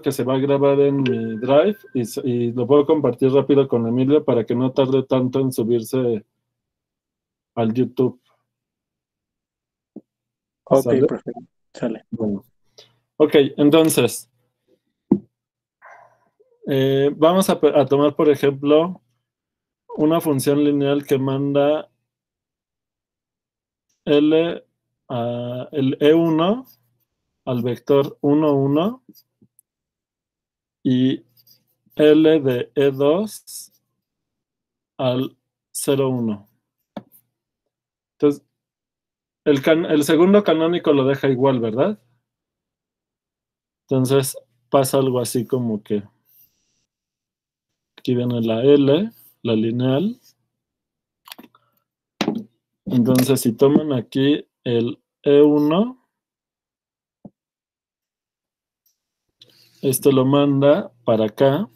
que se va a grabar en mi Drive y lo puedo compartir rápido con Emilio para que no tarde tanto en subirse al YouTube. Ok, ¿Sale? perfecto. Sale. Bueno. Ok, entonces, vamos a tomar, por ejemplo, una función lineal que manda el E1 al vector 1, 1 y L de E2 al 0, 1. Entonces, el segundo canónico lo deja igual, ¿verdad? Entonces pasa algo así como que aquí viene la L, la lineal. Entonces si toman aquí el E1, esto lo manda para acá,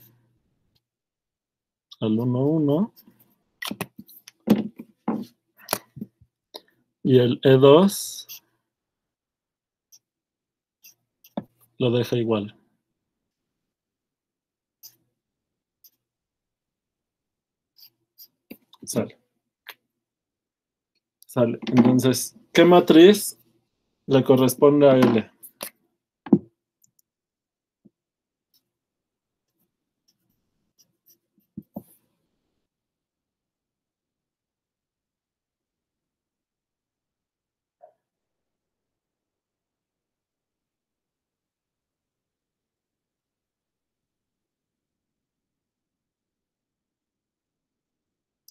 al 1, 1. Y el E2 lo deja igual. Sale. Sale. Entonces, ¿qué matriz le corresponde a L?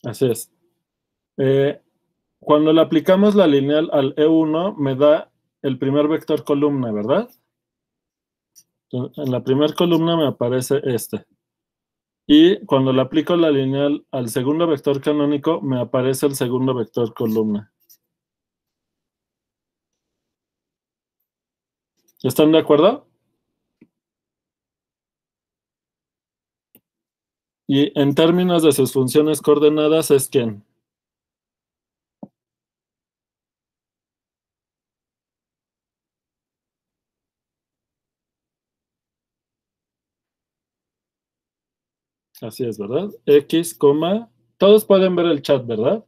Así es. Cuando le aplicamos la lineal al E1, me da el primer vector columna, ¿verdad? Entonces, en la primera columna me aparece este. Y cuando le aplico la lineal al segundo vector canónico, me aparece el segundo vector columna. ¿Están de acuerdo? Y en términos de sus funciones coordenadas, ¿es quién? Así es, ¿verdad? X, todos pueden ver el chat, ¿verdad?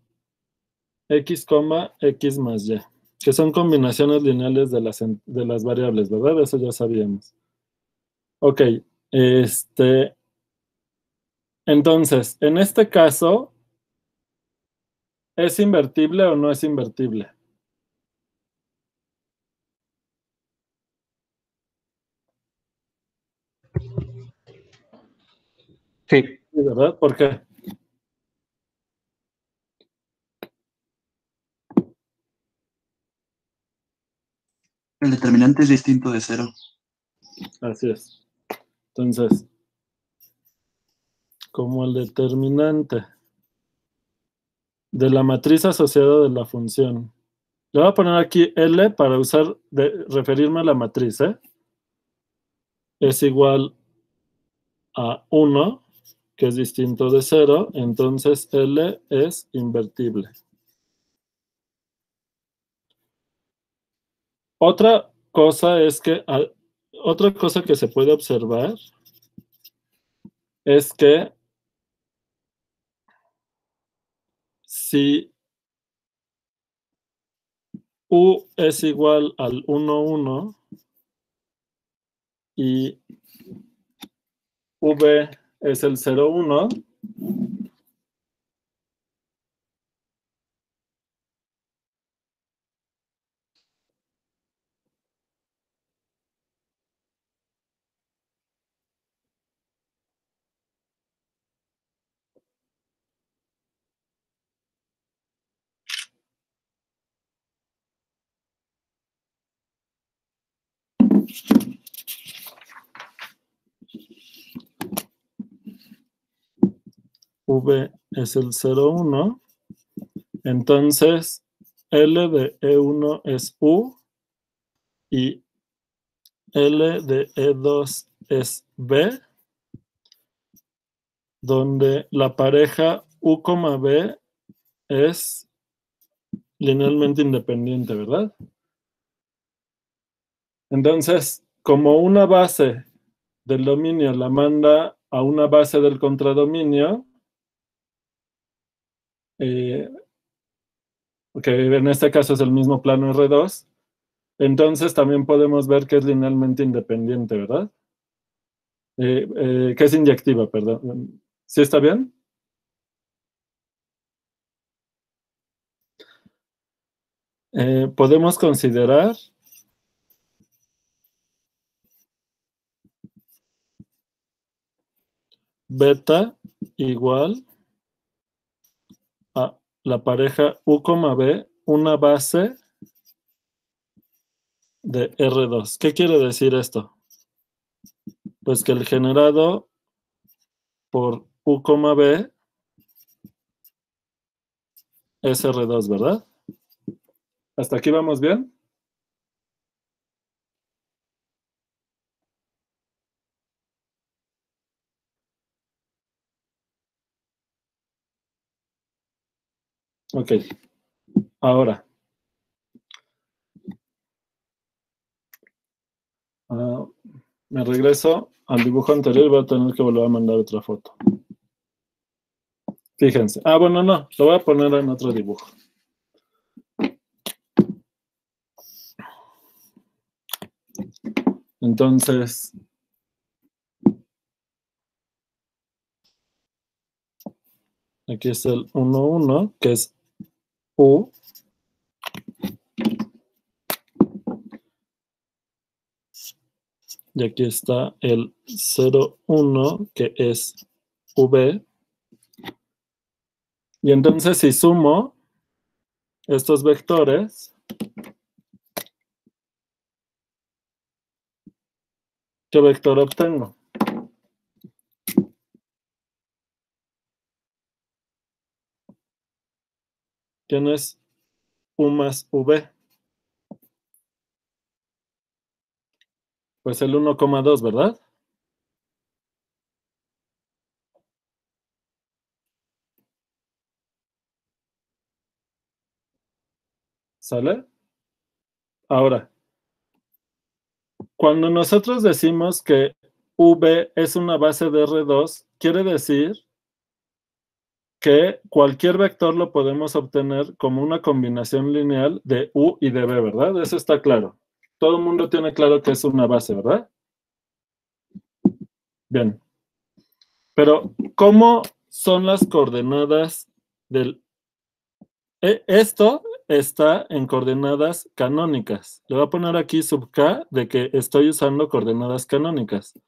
X, X más Y, que son combinaciones lineales de las variables, ¿verdad? Eso ya sabíamos. Ok, entonces, en este caso, ¿es invertible o no es invertible? Sí. Sí, ¿verdad? ¿Por qué? El determinante es distinto de 0. Así es. Entonces, como el determinante de la matriz asociada de la función. Le voy a poner aquí L para referirme a la matriz, ¿eh? Es igual a 1, que es distinto de 0, entonces L es invertible. Otra cosa que se puede observar es que si U es igual al 1, 1 y V es el 0, 1, V es el 0, 1, entonces L de E1 es U y L de E2 es B, donde la pareja U, B es linealmente independiente, ¿verdad? Entonces, como una base del dominio la manda a una base del contradominio, que en este caso es el mismo plano R2, entonces también podemos ver que es linealmente independiente, ¿verdad? Que es inyectiva, perdón. ¿Sí está bien? Podemos considerar beta igual a la pareja U, B, una base de R2. ¿Qué quiere decir esto? Pues que el generado por U, B es R2, ¿verdad? ¿Hasta aquí vamos bien? Ok. Ahora, me regreso al dibujo anterior y voy a tener que volver a mandar otra foto. Fíjense. Bueno, no, lo voy a poner en otro dibujo. Entonces, aquí es el 1, 1, que es U. Y aquí está el 0, 1, que es V. Y entonces si sumo estos vectores, ¿qué vector obtengo? ¿Quién es U más V? Pues el 1,2, ¿verdad? ¿Sale? Ahora, cuando nosotros decimos que V es una base de R2, quiere decir que cualquier vector lo podemos obtener como una combinación lineal de U y de V, ¿verdad? Eso está claro. Todo el mundo tiene claro que es una base, ¿verdad? Bien. Pero, ¿cómo son las coordenadas del... Esto está en coordenadas canónicas. Le voy a poner aquí sub K de que estoy usando coordenadas canónicas.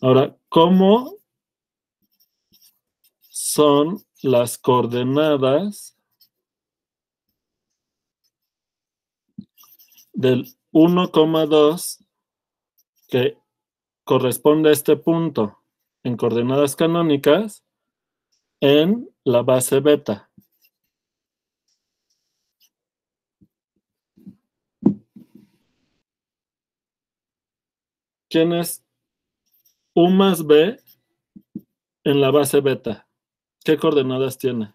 Ahora, ¿cómo son las coordenadas del 1,2 que corresponde a este punto en coordenadas canónicas en la base beta? ¿Quién es U más B en la base beta? ¿Qué coordenadas tiene?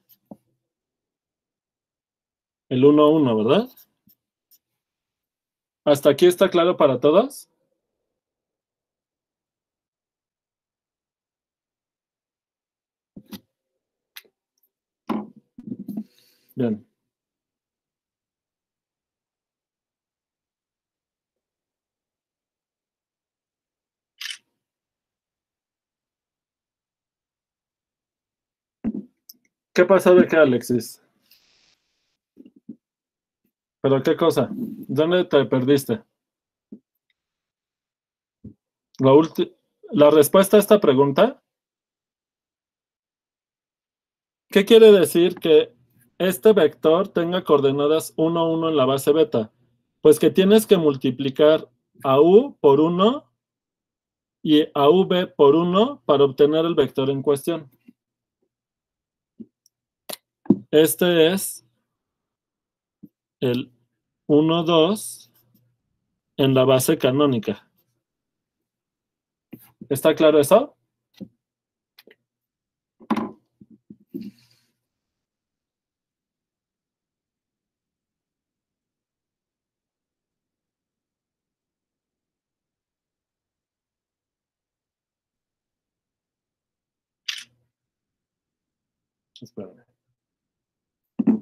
El 1, 1, ¿verdad? ¿Hasta aquí está claro para todos? Bien. ¿Qué pasó de qué, Alexis? ¿Pero qué cosa? ¿Dónde te perdiste? La respuesta a esta pregunta, ¿qué quiere decir que este vector tenga coordenadas 1, 1 en la base beta? Pues que tienes que multiplicar a U por 1 y a V por 1 para obtener el vector en cuestión. Este es el 1, 2 en la base canónica. ¿Está claro eso? Espérame.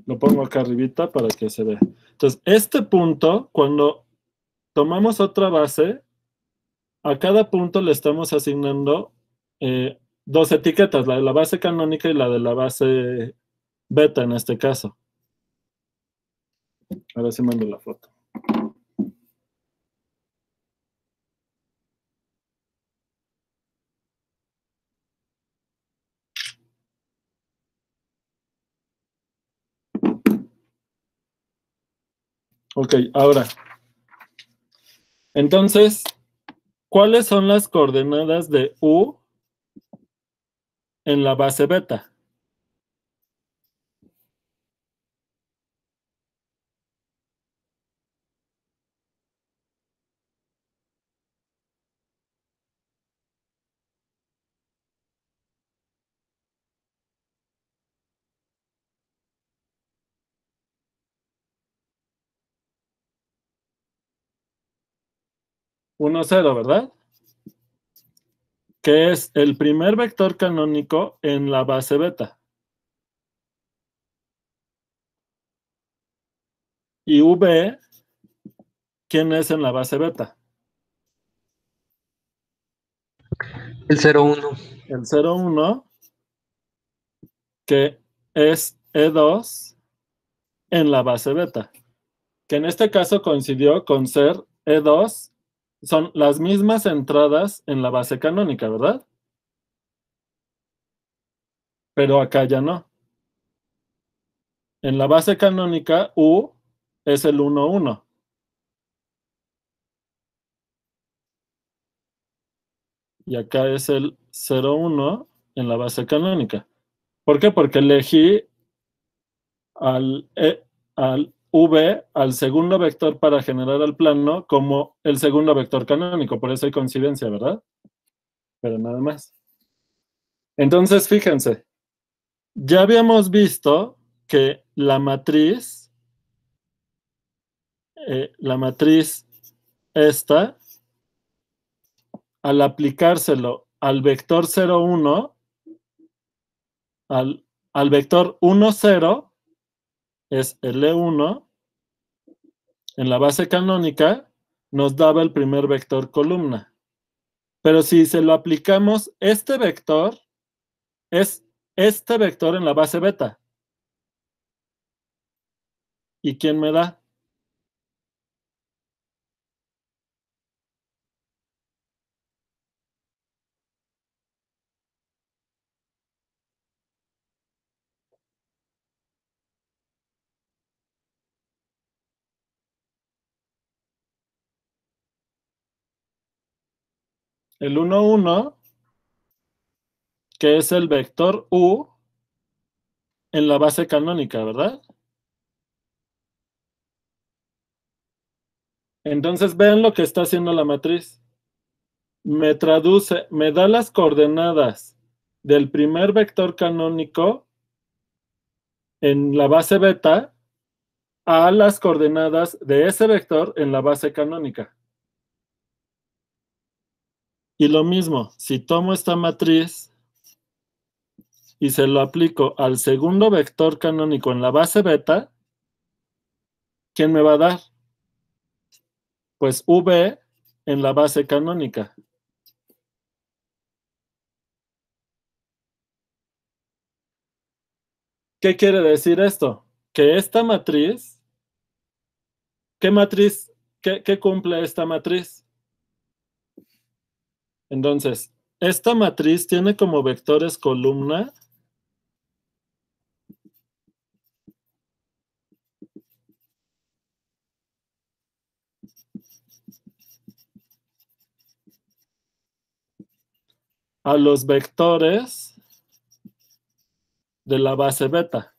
Lo pongo acá arribita para que se vea. Entonces, este punto, cuando tomamos otra base, a cada punto le estamos asignando dos etiquetas, la de la base canónica y la de la base beta en este caso. Ahora sí mando la foto. Ok, ahora. Entonces, ¿cuáles son las coordenadas de U en la base beta? Uno, 0, ¿verdad? Que es el primer vector canónico en la base beta. Y V, ¿quién es en la base beta? El 0,1. El 0, 1, que es E2 en la base beta. Que en este caso coincidió con ser E2. Son las mismas entradas en la base canónica, ¿verdad? Pero acá ya no. En la base canónica, U es el 1, 1. Y acá es el 0, 1 en la base canónica. ¿Por qué? Porque elegí al V, al segundo vector para generar el plano, como el segundo vector canónico. Por eso hay coincidencia, ¿verdad? Pero nada más. Entonces, fíjense. Ya habíamos visto que la matriz esta, al aplicárselo al vector 0, 1, al vector 1, 0, es L1, en la base canónica, nos daba el primer vector columna. Pero si se lo aplicamos, este vector es este vector en la base beta. ¿Y quién me da? El 1, 1, que es el vector U en la base canónica, ¿verdad? Entonces vean lo que está haciendo la matriz. Me traduce, me da las coordenadas del primer vector canónico en la base beta a las coordenadas de ese vector en la base canónica. Y lo mismo, si tomo esta matriz y se lo aplico al segundo vector canónico en la base beta, ¿quién me va a dar? Pues V en la base canónica. ¿Qué quiere decir esto? Que esta matriz, ¿qué cumple esta matriz? Entonces, esta matriz tiene como vectores columna a los vectores de la base beta.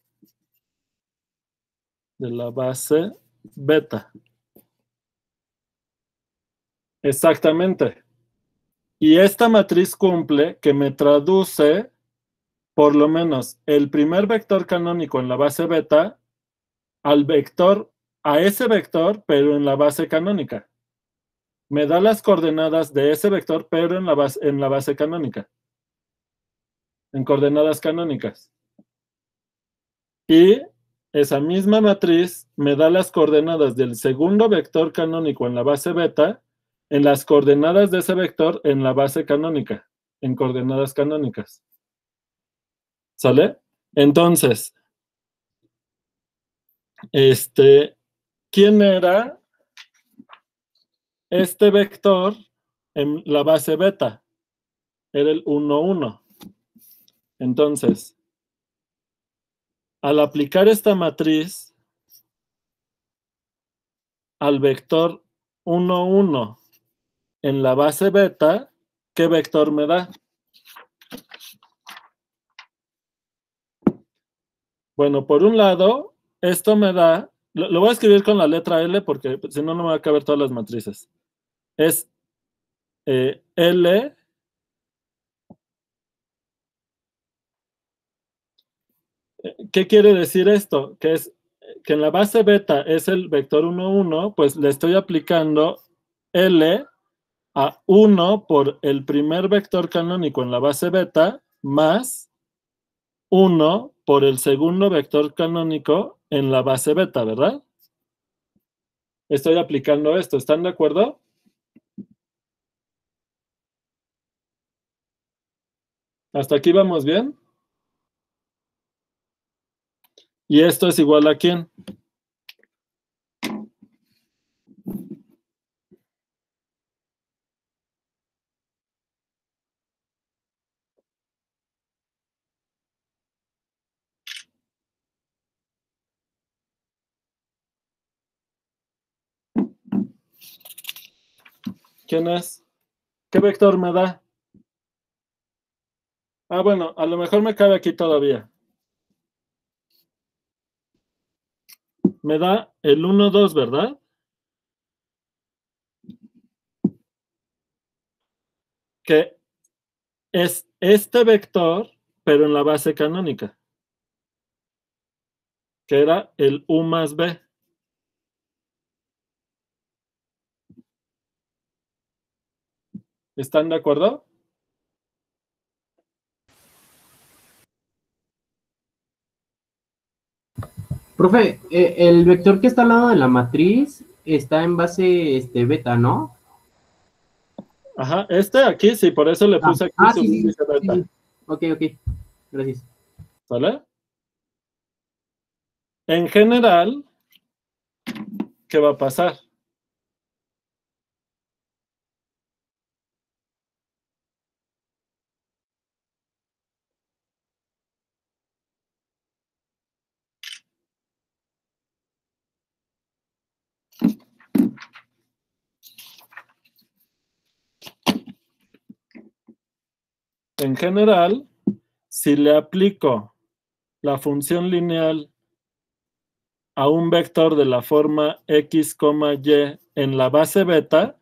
De la base beta. Exactamente. Y esta matriz cumple que me traduce por lo menos el primer vector canónico en la base beta al vector, a ese vector, pero en la base canónica. Me da las coordenadas de ese vector, pero en la base canónica. En coordenadas canónicas. Y esa misma matriz me da las coordenadas del segundo vector canónico en la base beta, en las coordenadas de ese vector en la base canónica, en coordenadas canónicas. ¿Sale? Entonces, ¿quién era este vector en la base beta? Era el 1, 1. Entonces, al aplicar esta matriz al vector 1, 1 en la base beta, ¿qué vector me da? Bueno, por un lado, esto me da, lo voy a escribir con la letra L porque si no, no me va a caber todas las matrices. Es L ¿qué quiere decir esto? Que en la base beta es el vector 1, 1, pues le estoy aplicando L a 1 por el primer vector canónico en la base beta más 1 por el segundo vector canónico en la base beta, ¿verdad? Estoy aplicando esto, ¿están de acuerdo? ¿Hasta aquí vamos bien? ¿Y esto es igual a quién? ¿Quién es? ¿Qué vector me da? Ah, bueno, a lo mejor me cabe aquí todavía. Me da el 1, 2, ¿verdad? Que es este vector, pero en la base canónica, que era el U más B. ¿Están de acuerdo? Profe, el vector que está al lado de la matriz está en base beta, ¿no? Ajá, aquí sí, por eso le puse aquí su sí, sí, índice sí, beta. sí. Ok, gracias. ¿Sale? En general, ¿qué va a pasar? En general, si le aplico la función lineal a un vector de la forma x, y en la base beta,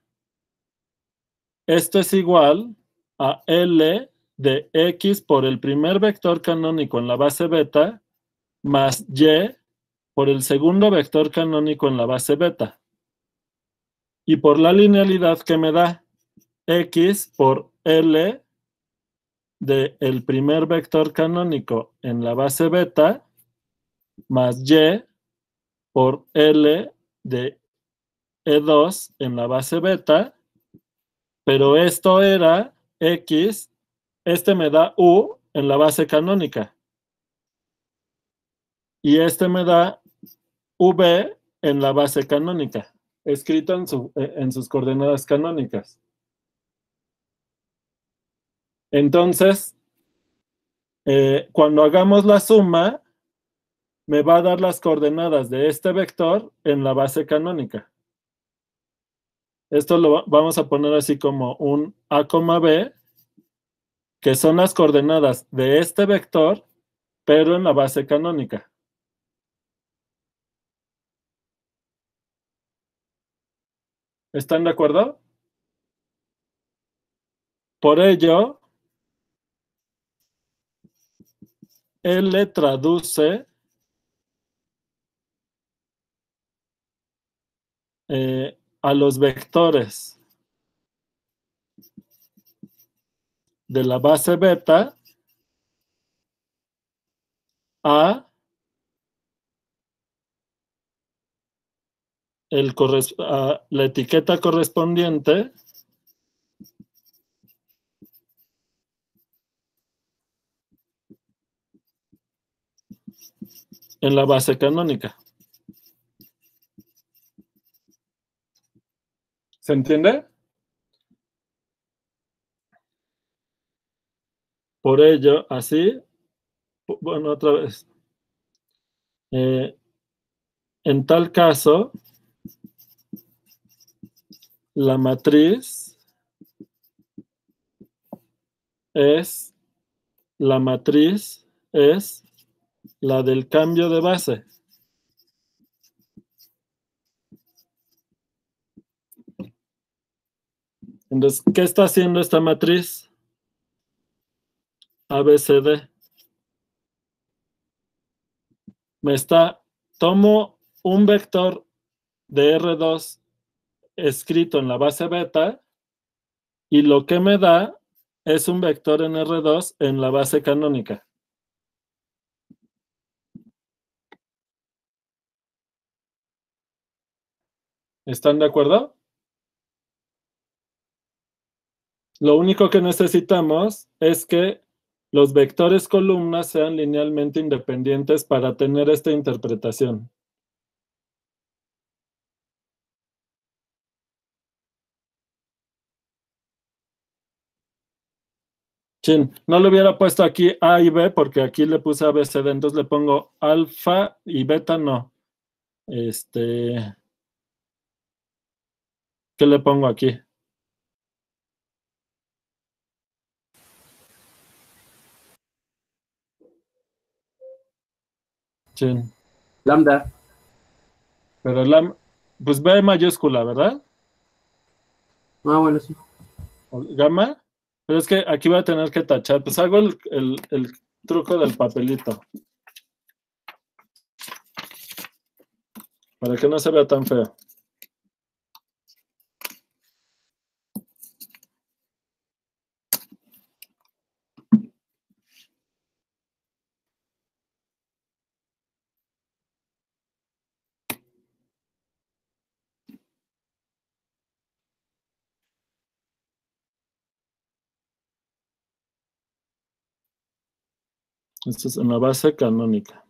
esto es igual a L de x por el primer vector canónico en la base beta más y por el segundo vector canónico en la base beta. Y por la linealidad que me da x por L de el primer vector canónico en la base beta más y por L de E2 en la base beta, pero esto era x, me da u en la base canónica. Y me da v en la base canónica, escrito en sus coordenadas canónicas. Entonces, cuando hagamos la suma, me va a dar las coordenadas de este vector en la base canónica. Esto lo vamos a poner así como un a, b, que son las coordenadas de este vector, pero en la base canónica. ¿Están de acuerdo? Por ello, L traduce a los vectores de la base beta a la etiqueta correspondiente en la base canónica. ¿Se entiende? Por ello, así, bueno, otra vez. En tal caso, la matriz es la del cambio de base. Entonces, ¿qué está haciendo esta matriz? ABCD. Tomo un vector de R2 escrito en la base beta y lo que me da es un vector en R2 en la base canónica. ¿Están de acuerdo? Lo único que necesitamos es que los vectores columnas sean linealmente independientes para tener esta interpretación. Chin, no le hubiera puesto aquí A y B porque aquí le puse ABCD, entonces le pongo alfa y beta no. ¿Qué le pongo aquí? Chin. Lambda. Pero pues B mayúscula, ¿verdad? Ah, bueno, sí. ¿O gamma? Pero es que aquí voy a tener que tachar. Pues hago el truco del papelito. Para que no se vea tan feo. Esto es en la base canónica.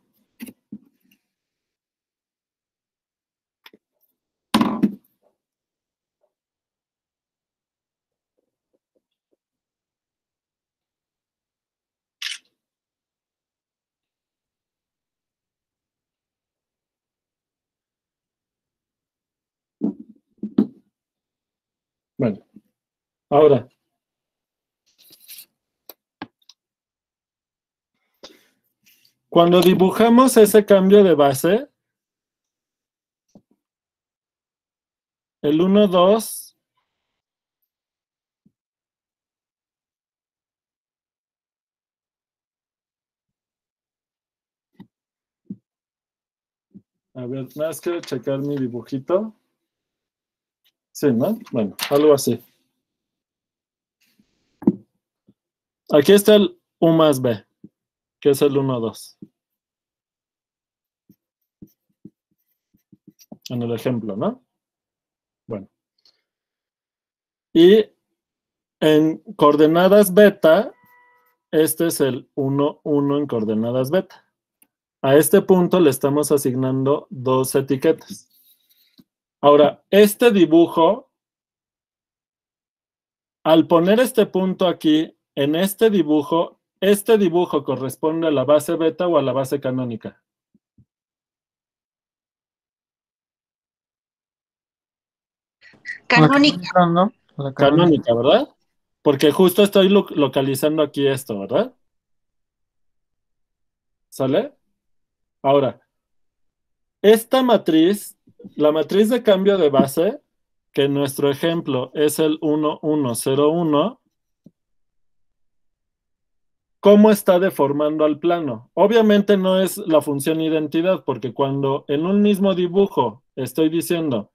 Bueno, ahora. Cuando dibujamos ese cambio de base, el 1, 2, a ver, nada más quiero checar mi dibujito. Sí, ¿no? Bueno, algo así. Aquí está el U más B, que es el 1, 2. En el ejemplo, ¿no? Bueno. Y en coordenadas beta, este es el 1, 1 en coordenadas beta. A este punto le estamos asignando 2 etiquetas. Ahora, este dibujo, al poner este punto aquí, en este dibujo corresponde a la base beta o a la base canónica. Canónica, ¿no? La Canónica, ¿verdad? Porque justo estoy localizando aquí esto, ¿verdad? ¿Sale? Ahora, esta matriz, la matriz de cambio de base, que en nuestro ejemplo es el 1, 1, 0, 1, ¿cómo está deformando al plano? Obviamente no es la función identidad, porque cuando en un mismo dibujo estoy diciendo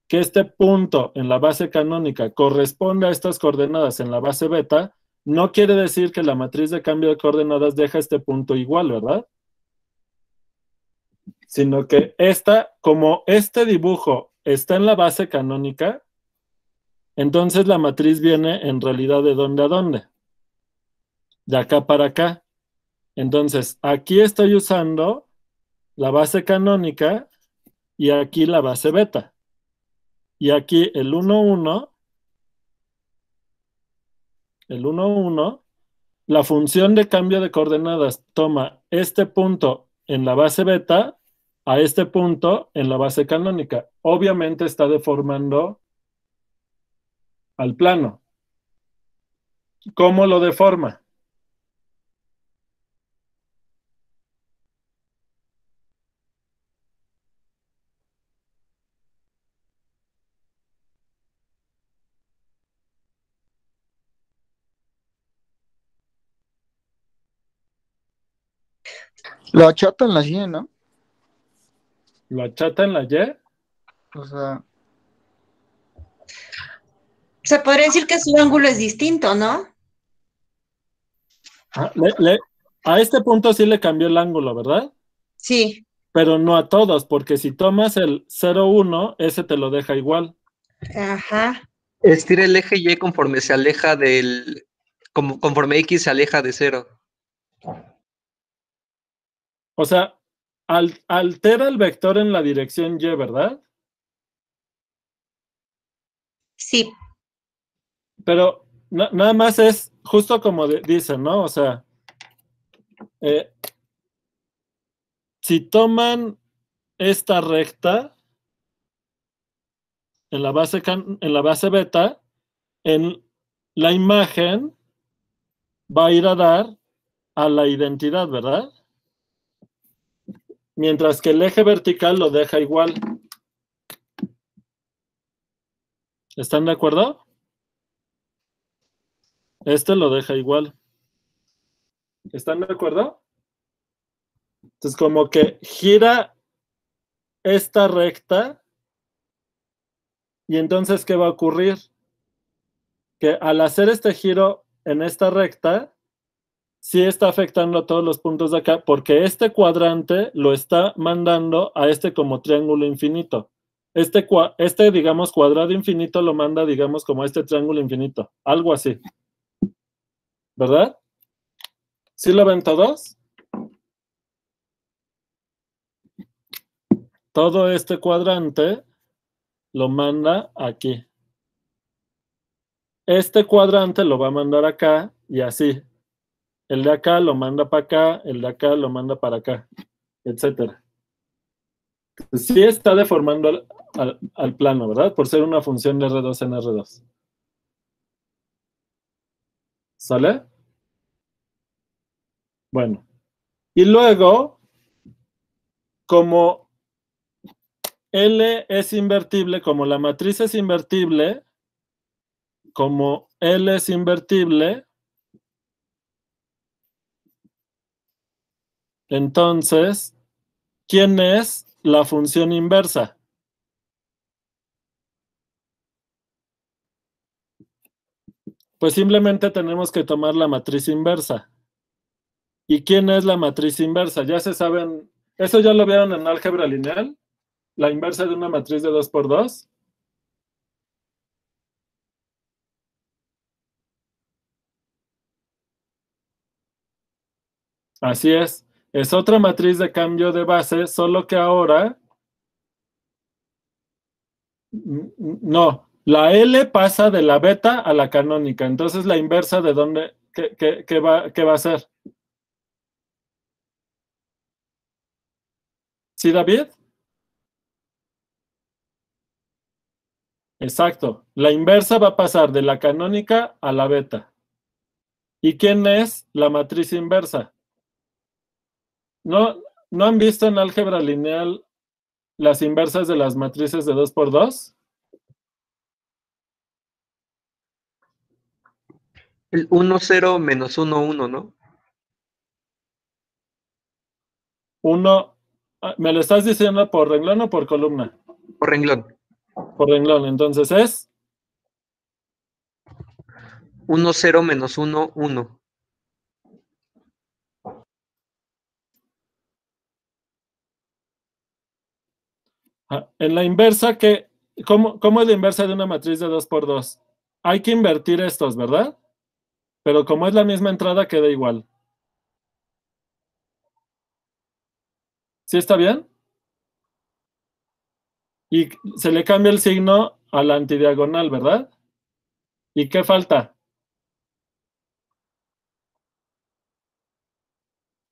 que este punto en la base canónica corresponde a estas coordenadas en la base beta, no quiere decir que la matriz de cambio de coordenadas deja este punto igual, ¿verdad? Sino que como este dibujo está en la base canónica, entonces la matriz viene en realidad ¿de dónde a dónde? De acá para acá. Entonces, aquí estoy usando la base canónica y aquí la base beta. Y aquí el 1, 1, la función de cambio de coordenadas toma este punto en la base beta a este punto en la base canónica. Obviamente está deformando al plano. ¿Cómo lo deforma? Lo achatan la Y, ¿no? ¿Lo achata en la Y? O sea, Se podría decir que su ángulo es distinto, ¿no? A este punto sí le cambió el ángulo, ¿verdad? Sí. Pero no a todos, porque si tomas el 0,1, ese te lo deja igual. Ajá. Estira el eje Y conforme se aleja conforme X se aleja de 0. O sea, altera el vector en la dirección Y, ¿verdad? Sí. Pero nada más es justo como dicen, ¿no? O sea, si toman esta recta en la base beta, en la imagen va a ir a dar a la identidad, ¿verdad? Mientras que el eje vertical lo deja igual. ¿Están de acuerdo? Este lo deja igual. ¿Están de acuerdo? Entonces, como que gira esta recta y entonces, ¿qué va a ocurrir? Que al hacer este giro en esta recta, sí está afectando a todos los puntos de acá, porque este cuadrante lo está mandando a este como triángulo infinito. Este, digamos, cuadrado infinito lo manda, digamos, como este triángulo infinito. Algo así. ¿Verdad? ¿Sí lo ven todos? Todo este cuadrante lo manda aquí. Este cuadrante lo va a mandar acá y así. El de acá lo manda para acá, el de acá lo manda para acá, etcétera. Sí está deformando al plano, ¿verdad? Por ser una función de R2 en R2. ¿Sale? Bueno. Y luego, como L es invertible, como la matriz es invertible, como L es invertible, entonces, ¿quién es la función inversa? Pues simplemente tenemos que tomar la matriz inversa. ¿Y quién es la matriz inversa? Ya se saben, ¿eso ya lo vieron en álgebra lineal? La inversa de una matriz de 2×2. Así es otra matriz de cambio de base, solo que ahora, no, la L pasa de la beta a la canónica, entonces la inversa de dónde, ¿qué va a ser? ¿Sí, David? Exacto, la inversa va a pasar de la canónica a la beta. ¿Y quién es la matriz inversa? ¿No han visto en álgebra lineal las inversas de las matrices de 2×2? El 1, 0 menos 1, 1, ¿no? ¿Me lo estás diciendo por renglón o por columna? Por renglón. Por renglón, entonces es 1, 0 menos 1, 1. en la inversa, ¿qué ¿Cómo es la inversa de una matriz de 2 por 2? Hay que invertir estos, ¿verdad? Pero como es la misma entrada, queda igual. ¿Sí está bien? Y se le cambia el signo a la antidiagonal, ¿verdad? ¿Y qué falta?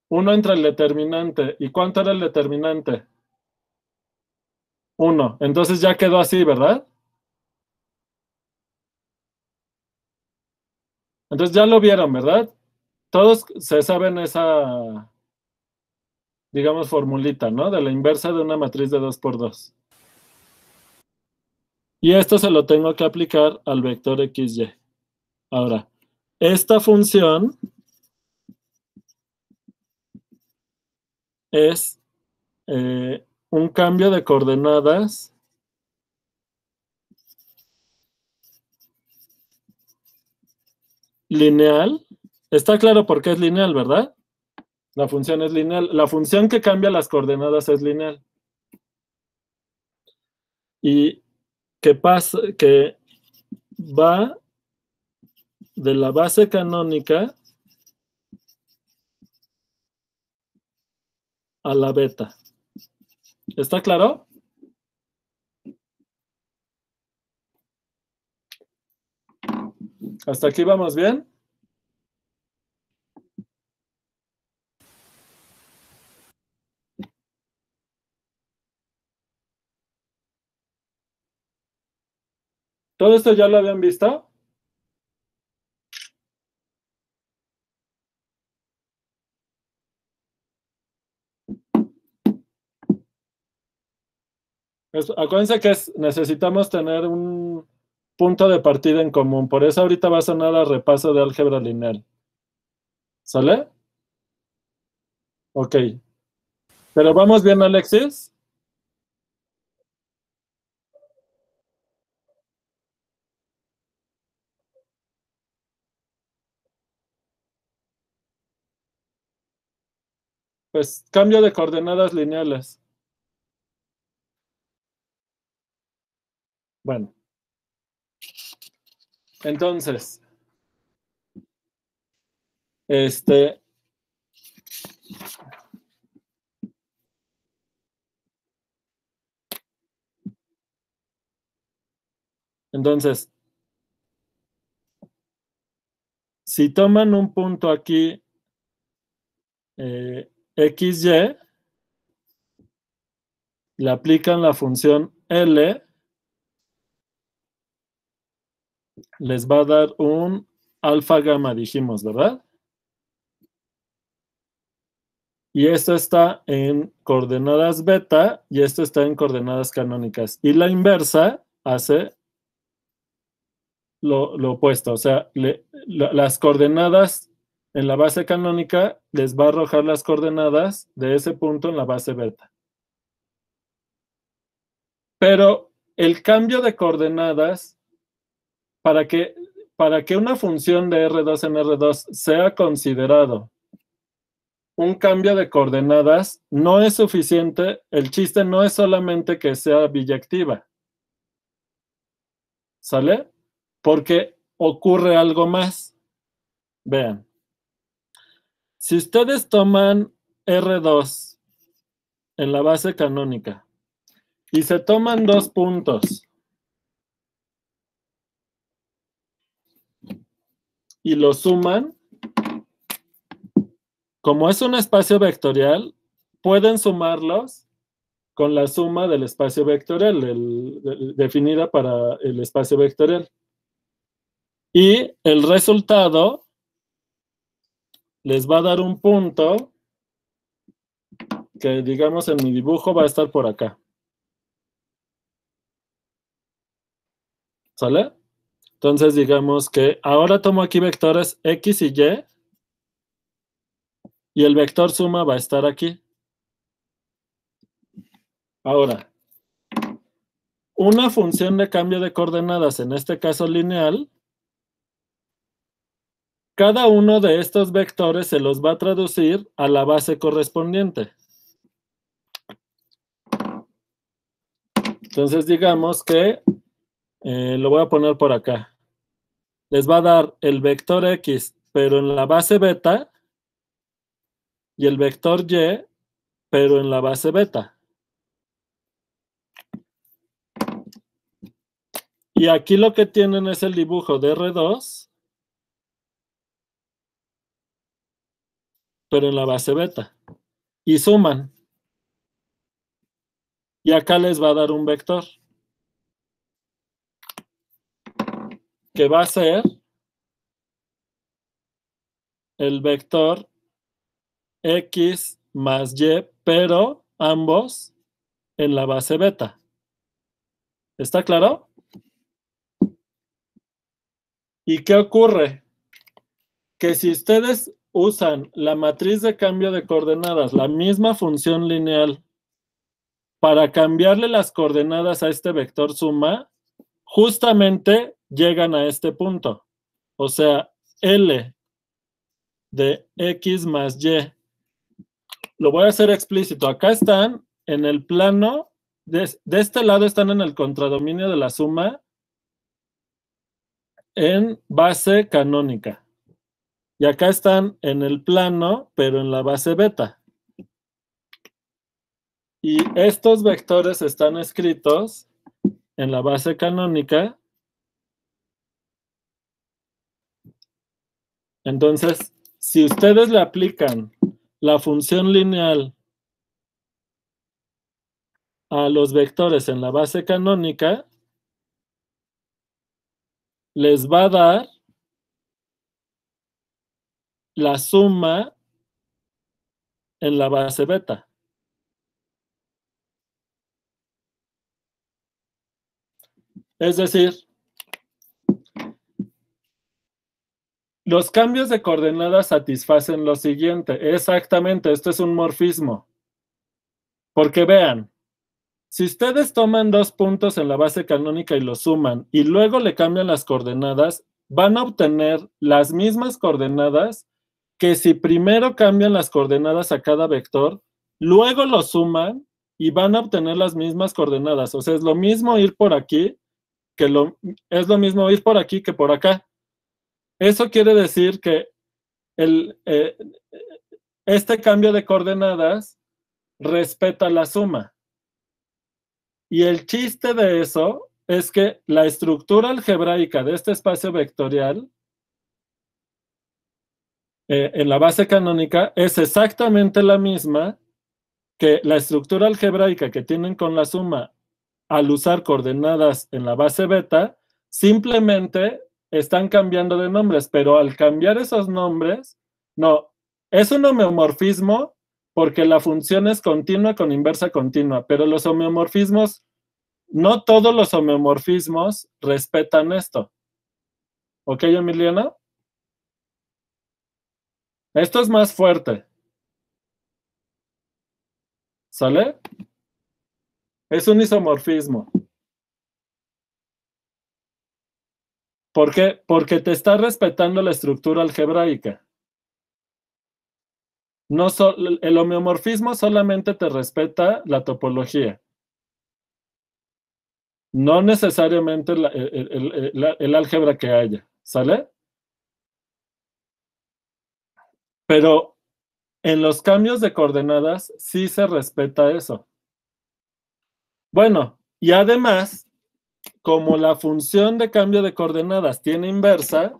1 entre el determinante. ¿Y cuánto era el determinante? 1. Entonces ya quedó así, ¿verdad? Entonces ya lo vieron, ¿verdad? Todos se saben esa, digamos, formulita, ¿no? De la inversa de una matriz de 2 por 2. Y esto se lo tengo que aplicar al vector XY. Ahora, esta función es un cambio de coordenadas lineal. Está claro por qué es lineal, ¿verdad? La función es lineal. La función que cambia las coordenadas es lineal. Y que pasa, que va de la base canónica a la beta. ¿Está claro? ¿Hasta aquí vamos bien? ¿Todo esto ya lo habían visto? Acuérdense que necesitamos tener un punto de partida en común. Por eso ahorita va a sonar a repaso de álgebra lineal. ¿Sale? Ok. ¿Pero vamos bien, Alexis? Pues cambio de coordenadas lineales. Bueno. Entonces, entonces, si toman un punto aquí, XY, le aplican la función L, les va a dar un alfa gamma, dijimos, ¿verdad? Y esto está en coordenadas beta y esto está en coordenadas canónicas. Y la inversa hace lo opuesto. O sea, las coordenadas en la base canónica les va a arrojar las coordenadas de ese punto en la base beta. Pero el cambio de coordenadas, para que una función de R2 en R2 sea considerado un cambio de coordenadas, no es suficiente. El chiste no es solamente que sea biyectiva. ¿Sale? Porque ocurre algo más. Vean. Si ustedes toman R2 en la base canónica y se toman 2 puntos y los suman, como es un espacio vectorial, pueden sumarlos con la suma del espacio vectorial, definida para el espacio vectorial. Y el resultado les va a dar un punto que, digamos, en mi dibujo va a estar por acá. ¿Sale? Entonces, digamos que ahora tomo aquí vectores X y Y. Y el vector suma va a estar aquí. Ahora, una función de cambio de coordenadas, en este caso lineal, cada uno de estos vectores se los va a traducir a la base correspondiente. Entonces digamos que lo voy a poner por acá. Les va a dar el vector X, pero en la base beta, y el vector Y, pero en la base beta. Y aquí lo que tienen es el dibujo de R2, pero en la base beta. Y suman. Y acá les va a dar un vector, que va a ser el vector X más Y, pero ambos en la base beta. ¿Está claro? ¿Y qué ocurre? Que si ustedes usan la matriz de cambio de coordenadas, la misma función lineal, para cambiarle las coordenadas a este vector suma, justamente llegan a este punto. O sea, L de X más Y. Lo voy a hacer explícito. Acá están en el plano, de este lado están en el contradominio de la suma en base canónica. Y acá están en el plano, pero en la base beta. Y estos vectores están escritos en la base canónica. Entonces, si ustedes le aplican la función lineal a los vectores en la base canónica, les va a dar la suma en la base beta. Es decir, los cambios de coordenadas satisfacen lo siguiente. Exactamente, esto es un morfismo. Porque vean, si ustedes toman dos puntos en la base canónica y los suman y luego le cambian las coordenadas, van a obtener las mismas coordenadas que si primero cambian las coordenadas a cada vector, luego lo suman y van a obtener las mismas coordenadas. O sea, es lo mismo ir por aquí es lo mismo ir por aquí que por acá. Eso quiere decir que este cambio de coordenadas respeta la suma. Y el chiste de eso es que la estructura algebraica de este espacio vectorial en la base canónica es exactamente la misma que la estructura algebraica que tienen con la suma al usar coordenadas en la base beta. Simplemente están cambiando de nombres, pero al cambiar esos nombres, no, es un homeomorfismo porque la función es continua con inversa continua, pero los homeomorfismos, no todos los homeomorfismos respetan esto. ¿Ok, Emiliano? Esto es más fuerte. ¿Sale? Es un isomorfismo. ¿Por qué? Porque te está respetando la estructura algebraica. No el homeomorfismo solamente te respeta la topología. No necesariamente el álgebra que haya. ¿Sale? Pero en los cambios de coordenadas sí se respeta eso. Bueno, y además, como la función de cambio de coordenadas tiene inversa,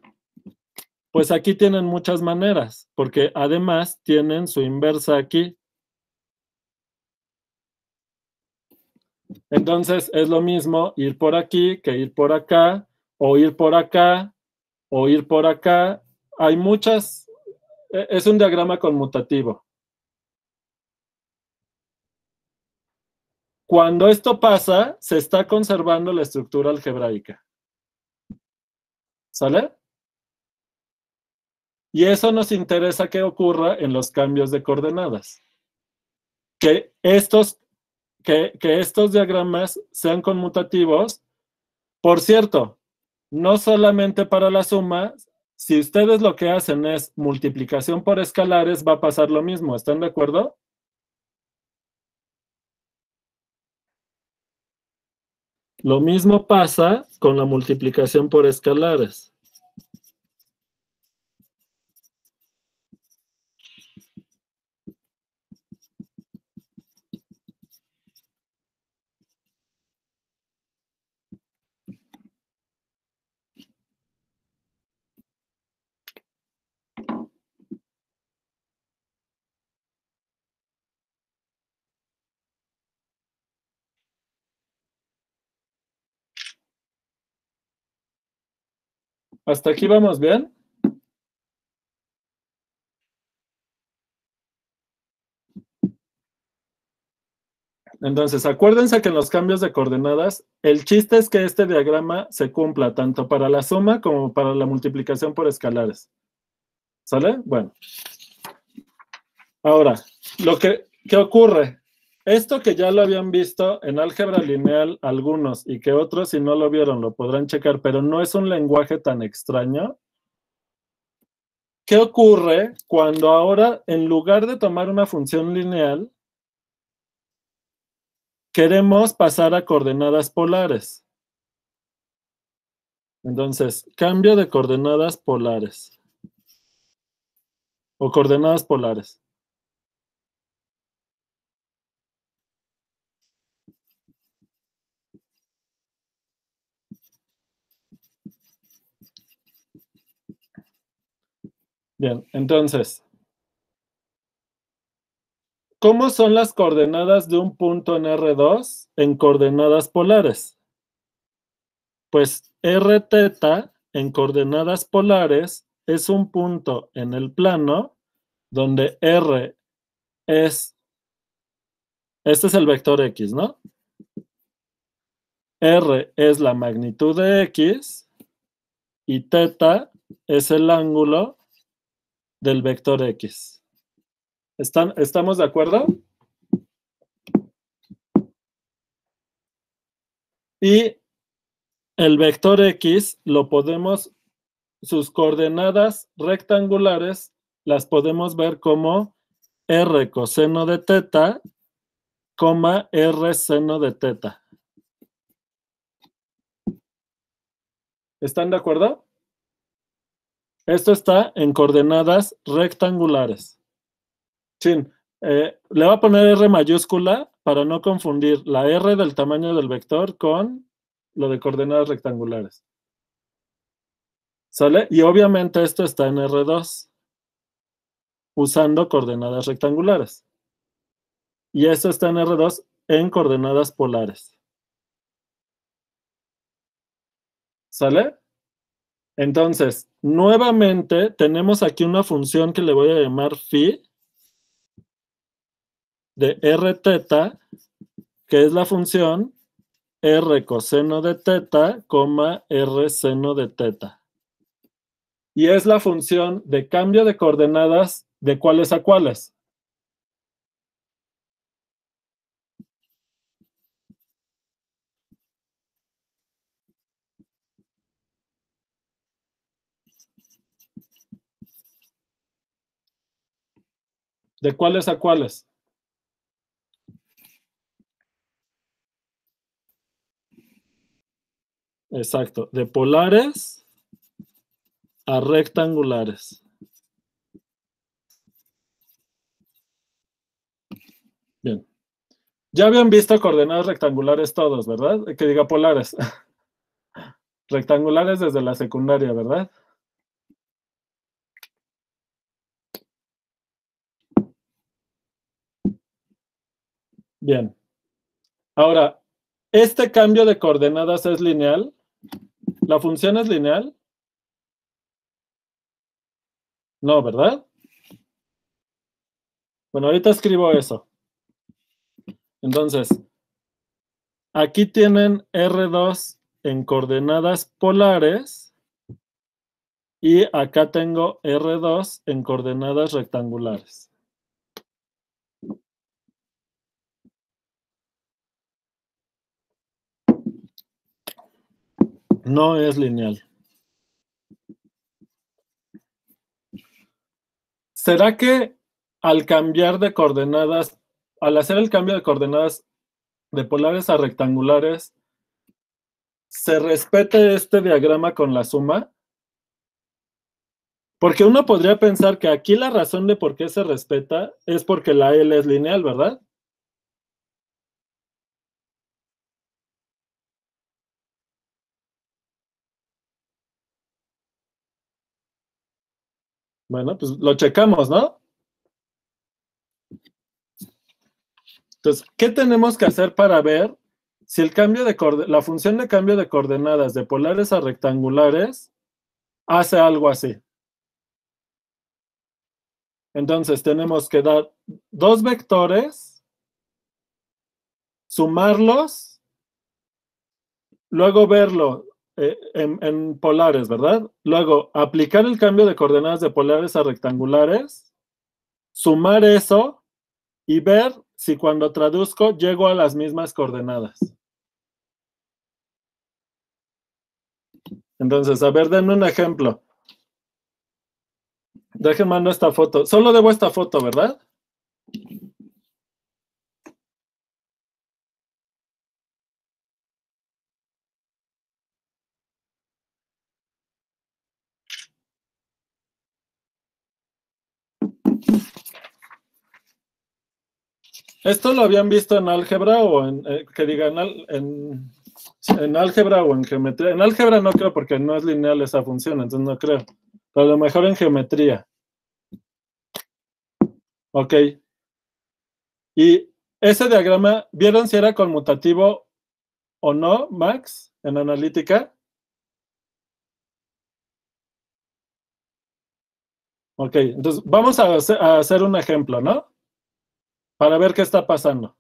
pues aquí tienen muchas maneras, porque además tienen su inversa aquí. Entonces es lo mismo ir por aquí que ir por acá, o ir por acá, o ir por acá. Hay muchas, es un diagrama conmutativo. Cuando esto pasa, se está conservando la estructura algebraica. ¿Sale? Y eso nos interesa que ocurra en los cambios de coordenadas. Que estos diagramas sean conmutativos. Por cierto, no solamente para la suma, si ustedes lo que hacen es multiplicación por escalares, va a pasar lo mismo. ¿Están de acuerdo? Lo mismo pasa con la multiplicación por escalares. ¿Hasta aquí vamos bien? Entonces, acuérdense que en los cambios de coordenadas, el chiste es que este diagrama se cumpla tanto para la suma como para la multiplicación por escalares. ¿Sale? Bueno. Ahora, ¿qué ocurre? Esto que ya lo habían visto en álgebra lineal algunos y que otros, si no lo vieron, lo podrán checar, pero no es un lenguaje tan extraño. ¿Qué ocurre cuando ahora, en lugar de tomar una función lineal, queremos pasar a coordenadas polares? Entonces, cambio de coordenadas polares. O coordenadas polares. Bien, entonces, ¿cómo son las coordenadas de un punto en R2 en coordenadas polares? Pues R θ en coordenadas polares es un punto en el plano donde R es, este es el vector X, ¿no? R es la magnitud de X y θ es el ángulo del vector X. ¿Estamos de acuerdo? Y el vector X lo podemos, sus coordenadas rectangulares las podemos ver como R coseno de θ, R seno de θ. ¿Están de acuerdo? Esto está en coordenadas rectangulares. Chin, le voy a poner R mayúscula para no confundir la R del tamaño del vector con lo de coordenadas rectangulares. ¿Sale? Y obviamente esto está en R2, usando coordenadas rectangulares. Y esto está en R2 en coordenadas polares. ¿Sale? Entonces, nuevamente tenemos aquí una función que le voy a llamar phi de R θ, que es la función R coseno de θ, R seno de θ. Y es la función de cambio de coordenadas de cuáles a cuáles. ¿De cuáles a cuáles? Exacto, de polares a rectangulares. Bien. Ya habían visto coordenadas rectangulares todos, ¿verdad? Que diga polares. Rectangulares desde la secundaria, ¿verdad? Bien. Ahora, ¿este cambio de coordenadas es lineal? ¿La función es lineal? No, ¿verdad? Bueno, ahorita escribo eso. Entonces, aquí tienen R2 en coordenadas polares y acá tengo R2 en coordenadas rectangulares. No es lineal. ¿Será que al cambiar de coordenadas, al hacer el cambio de coordenadas de polares a rectangulares, se respete este diagrama con la suma? Porque uno podría pensar que aquí la razón de por qué se respeta es porque la L es lineal, ¿verdad? Bueno, pues lo checamos, ¿no? Entonces, ¿qué tenemos que hacer para ver si el cambio de la función de cambio de coordenadas de polares a rectangulares hace algo así? Entonces, tenemos que dar dos vectores, sumarlos, luego verlo en polares, ¿verdad? Luego, aplicar el cambio de coordenadas de polares a rectangulares, sumar eso y ver si cuando traduzco llego a las mismas coordenadas. Entonces, a ver, denme un ejemplo. Déjenme mandar esta foto. Solo debo esta foto, ¿verdad? ¿Esto lo habían visto en álgebra o que digan en álgebra o en geometría? En álgebra no creo porque no es lineal esa función, entonces no creo. Pero a lo mejor en geometría. Ok. Y ese diagrama, ¿vieron si era conmutativo o no, Max, en analítica? Ok, entonces vamos a hacer un ejemplo, ¿no? Para ver qué está pasando.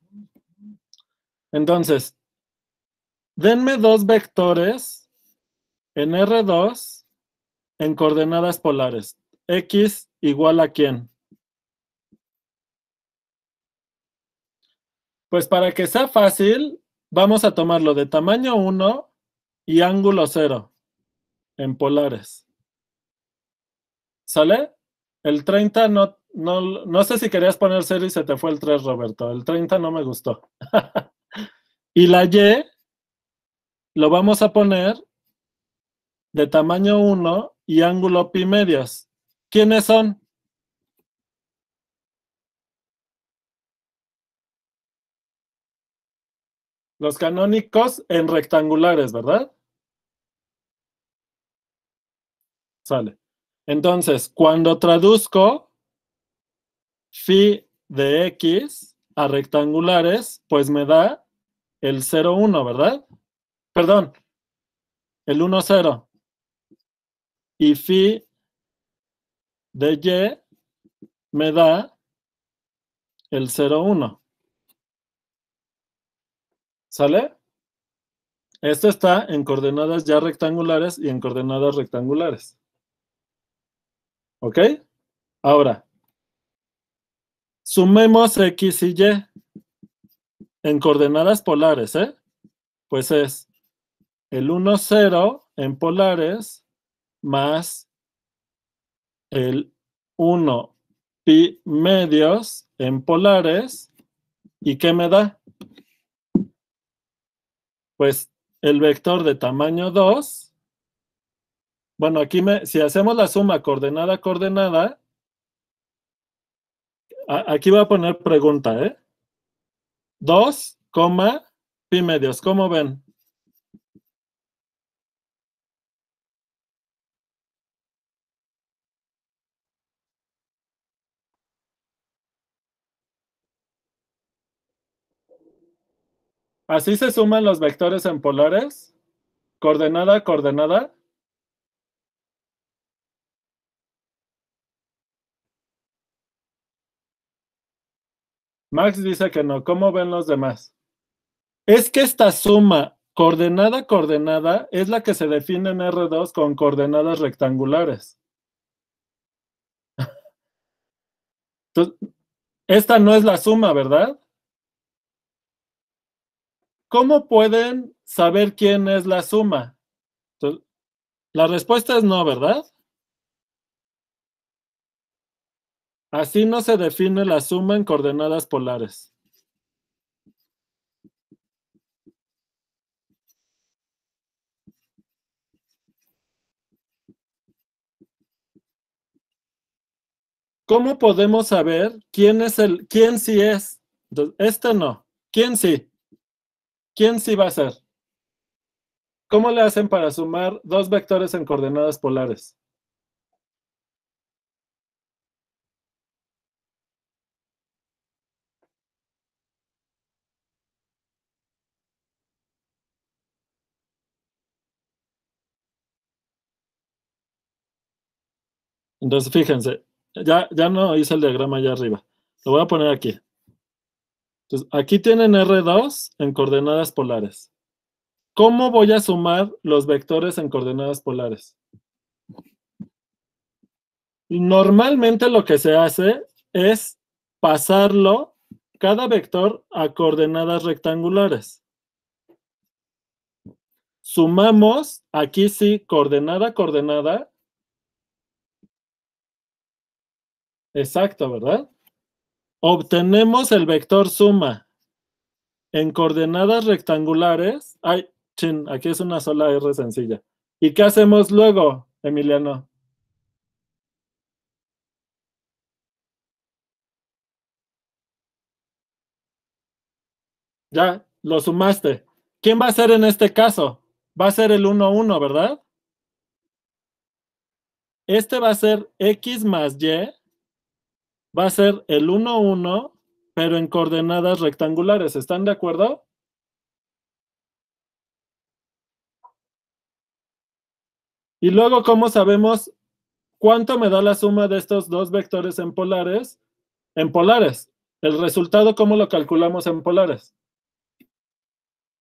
Entonces, denme dos vectores en R2 en coordenadas polares. X igual a ¿quién? Pues para que sea fácil, vamos a tomarlo de tamaño 1 y ángulo 0 en polares. ¿Sale? El 30 no sé si querías poner 0 y se te fue el 3, Roberto. El 30 no me gustó. Y la Y lo vamos a poner de tamaño 1 y ángulo pi medios. ¿Quiénes son? Los canónicos en rectangulares, ¿verdad? Sale. Entonces, cuando traduzco phi de x a rectangulares, pues me da el 0, 1, ¿verdad? Perdón, el 1, 0. Y phi de y me da el 0, 1. ¿Sale? Esto está en coordenadas ya rectangulares y en coordenadas rectangulares. ¿Ok? Ahora, sumemos x y y en coordenadas polares, ¿eh? Pues es el 1, 0 en polares más el 1 pi medios en polares. ¿Y qué me da? Pues el vector de tamaño 2. Bueno, aquí si hacemos la suma coordenada a coordenada, aquí voy a poner pregunta, ¿eh? 2, pi medios. ¿Cómo ven? ¿Así se suman los vectores en polares? ¿Coordenada a coordenada? Max dice que no. ¿Cómo ven los demás? Es que esta suma coordenada a coordenada es la que se define en R2 con coordenadas rectangulares. Entonces, esta no es la suma, ¿verdad? ¿Cómo pueden saber quién es la suma? Entonces, la respuesta es no, ¿verdad? Así no se define la suma en coordenadas polares. ¿Cómo podemos saber quién sí es? Entonces, este no. ¿Quién sí? ¿Quién sí va a ser? ¿Cómo le hacen para sumar dos vectores en coordenadas polares? Entonces, fíjense, ya no hice el diagrama allá arriba. Lo voy a poner aquí. Entonces, aquí tienen R2 en coordenadas polares. ¿Cómo voy a sumar los vectores en coordenadas polares? Normalmente lo que se hace es pasarlo, cada vector, a coordenadas rectangulares. Sumamos, aquí sí, coordenada a coordenada. Exacto, ¿verdad? Obtenemos el vector suma en coordenadas rectangulares. Ay, chin, aquí es una sola R sencilla. ¿Y qué hacemos luego, Emiliano? Ya, lo sumaste. ¿Quién va a ser en este caso? Va a ser el 1, 1, ¿verdad? Este va a ser X más Y. Va a ser el 1, 1, pero en coordenadas rectangulares. ¿Están de acuerdo? Y luego, ¿cómo sabemos cuánto me da la suma de estos dos vectores en polares? En polares. ¿El resultado cómo lo calculamos en polares?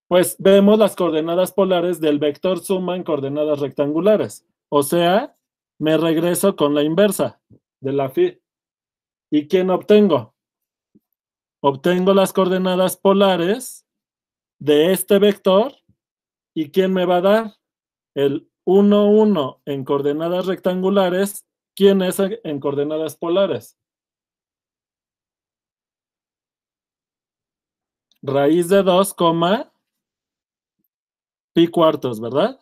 Pues vemos las coordenadas polares del vector suma en coordenadas rectangulares. O sea, me regreso con la inversa de la phi. ¿Y quién obtengo? Obtengo las coordenadas polares de este vector. ¿Y quién me va a dar? El 1, 1 en coordenadas rectangulares. ¿Quién es en coordenadas polares? Raíz de 2, pi cuartos, ¿verdad?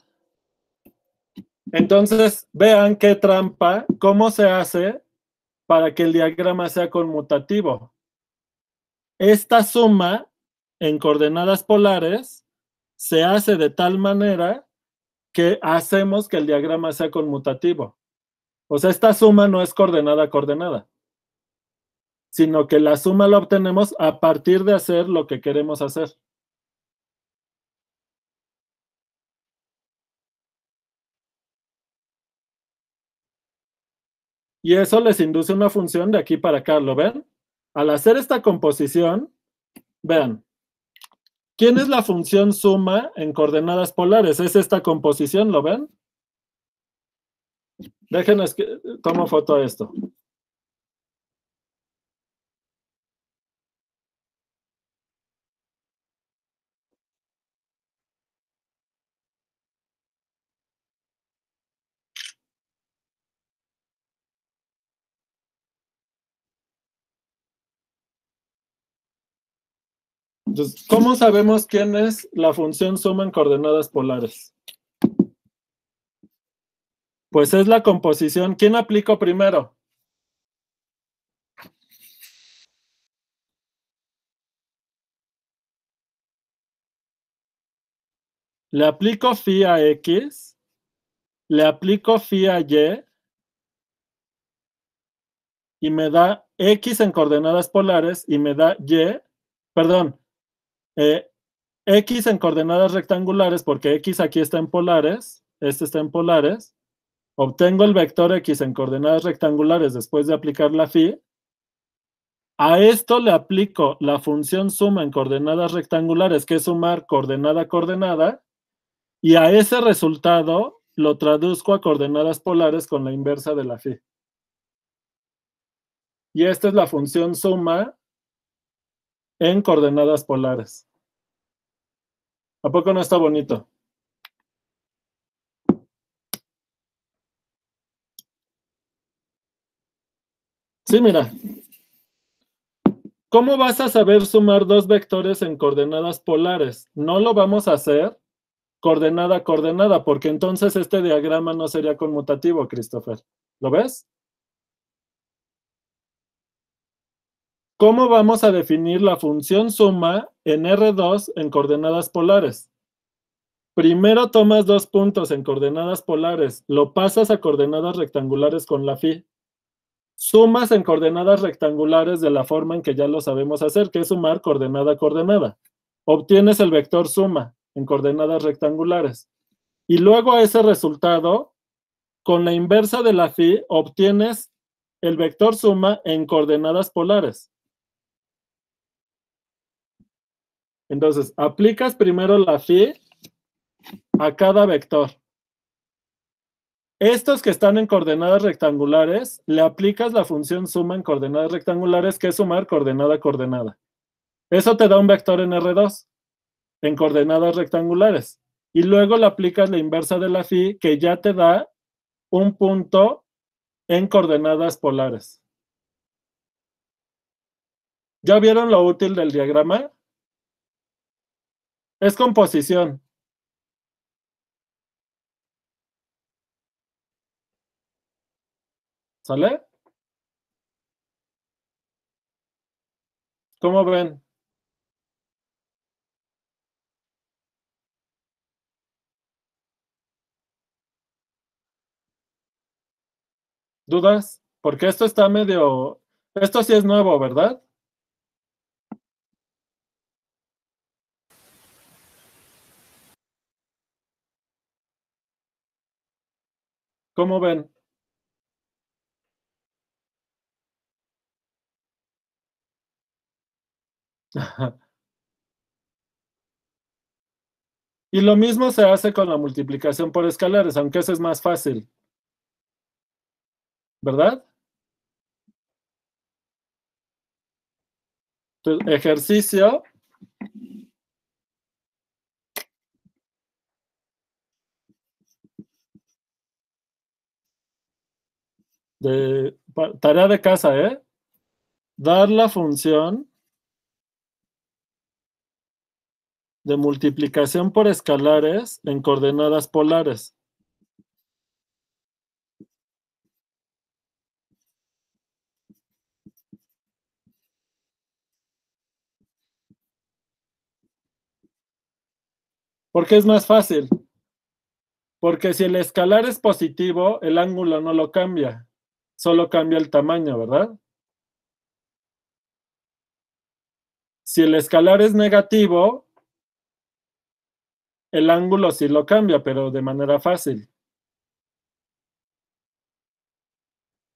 Entonces, vean qué trampa, cómo se hace para que el diagrama sea conmutativo. Esta suma en coordenadas polares se hace de tal manera que hacemos que el diagrama sea conmutativo. O sea, esta suma no es coordenada a coordenada, sino que la suma la obtenemos a partir de hacer lo que queremos hacer. Y eso les induce una función de aquí para acá, ¿lo ven? Al hacer esta composición, vean, ¿quién es la función suma en coordenadas polares? Es esta composición, ¿lo ven? Déjenme que tomo foto a esto. Entonces, ¿cómo sabemos quién es la función suma en coordenadas polares? Pues es la composición. ¿Quién aplico primero? Le aplico phi a X, le aplico phi a Y, y me da X en coordenadas polares, y me da Y, perdón, X en coordenadas rectangulares, porque X aquí está en polares, este está en polares. Obtengo el vector X en coordenadas rectangulares después de aplicar la phi. A esto le aplico la función suma en coordenadas rectangulares, que es sumar coordenada a coordenada, y a ese resultado lo traduzco a coordenadas polares con la inversa de la phi. Y esta es la función suma en coordenadas polares. ¿A poco no está bonito? Sí, mira. ¿Cómo vas a saber sumar dos vectores en coordenadas polares? No lo vamos a hacer coordenada a coordenada, porque entonces este diagrama no sería conmutativo, Christopher. ¿Lo ves? ¿Cómo vamos a definir la función suma en R2 en coordenadas polares? Primero tomas 2 puntos en coordenadas polares, lo pasas a coordenadas rectangulares con la phi. Sumas en coordenadas rectangulares de la forma en que ya lo sabemos hacer, que es sumar coordenada a coordenada. Obtienes el vector suma en coordenadas rectangulares. Y luego a ese resultado, con la inversa de la phi, obtienes el vector suma en coordenadas polares. Entonces, aplicas primero la phi a cada vector. Estos que están en coordenadas rectangulares, le aplicas la función suma en coordenadas rectangulares, que es sumar coordenada a coordenada. Eso te da un vector en R2, en coordenadas rectangulares. Y luego le aplicas la inversa de la phi, que ya te da un punto en coordenadas polares. ¿Ya vieron lo útil del diagrama? Es composición. ¿Sale? ¿Cómo ven? ¿Dudas? Porque esto está medio... Esto sí es nuevo, ¿verdad? ¿Cómo ven? Y lo mismo se hace con la multiplicación por escalares, aunque eso es más fácil. ¿Verdad? Entonces, ejercicio de tarea de casa, ¿eh? Dar la función de multiplicación por escalares en coordenadas polares. ¿Por qué es más fácil? Porque si el escalar es positivo, el ángulo no lo cambia, solo cambia el tamaño, ¿verdad? Si el escalar es negativo, el ángulo sí lo cambia, pero de manera fácil.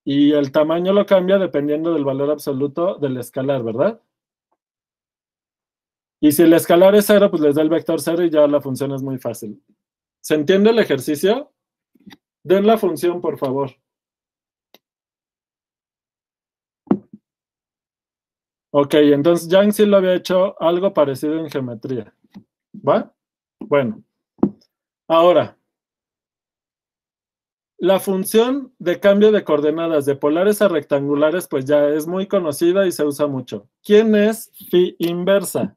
Y el tamaño lo cambia dependiendo del valor absoluto del escalar, ¿verdad? Y si el escalar es 0, pues les da el vector 0 y ya la función es muy fácil. ¿Se entiende el ejercicio? Den la función, por favor. Ok, entonces Yang sí lo había hecho algo parecido en geometría. ¿Va? Bueno. Ahora, la función de cambio de coordenadas de polares a rectangulares, pues ya es muy conocida y se usa mucho. ¿Quién es phi inversa?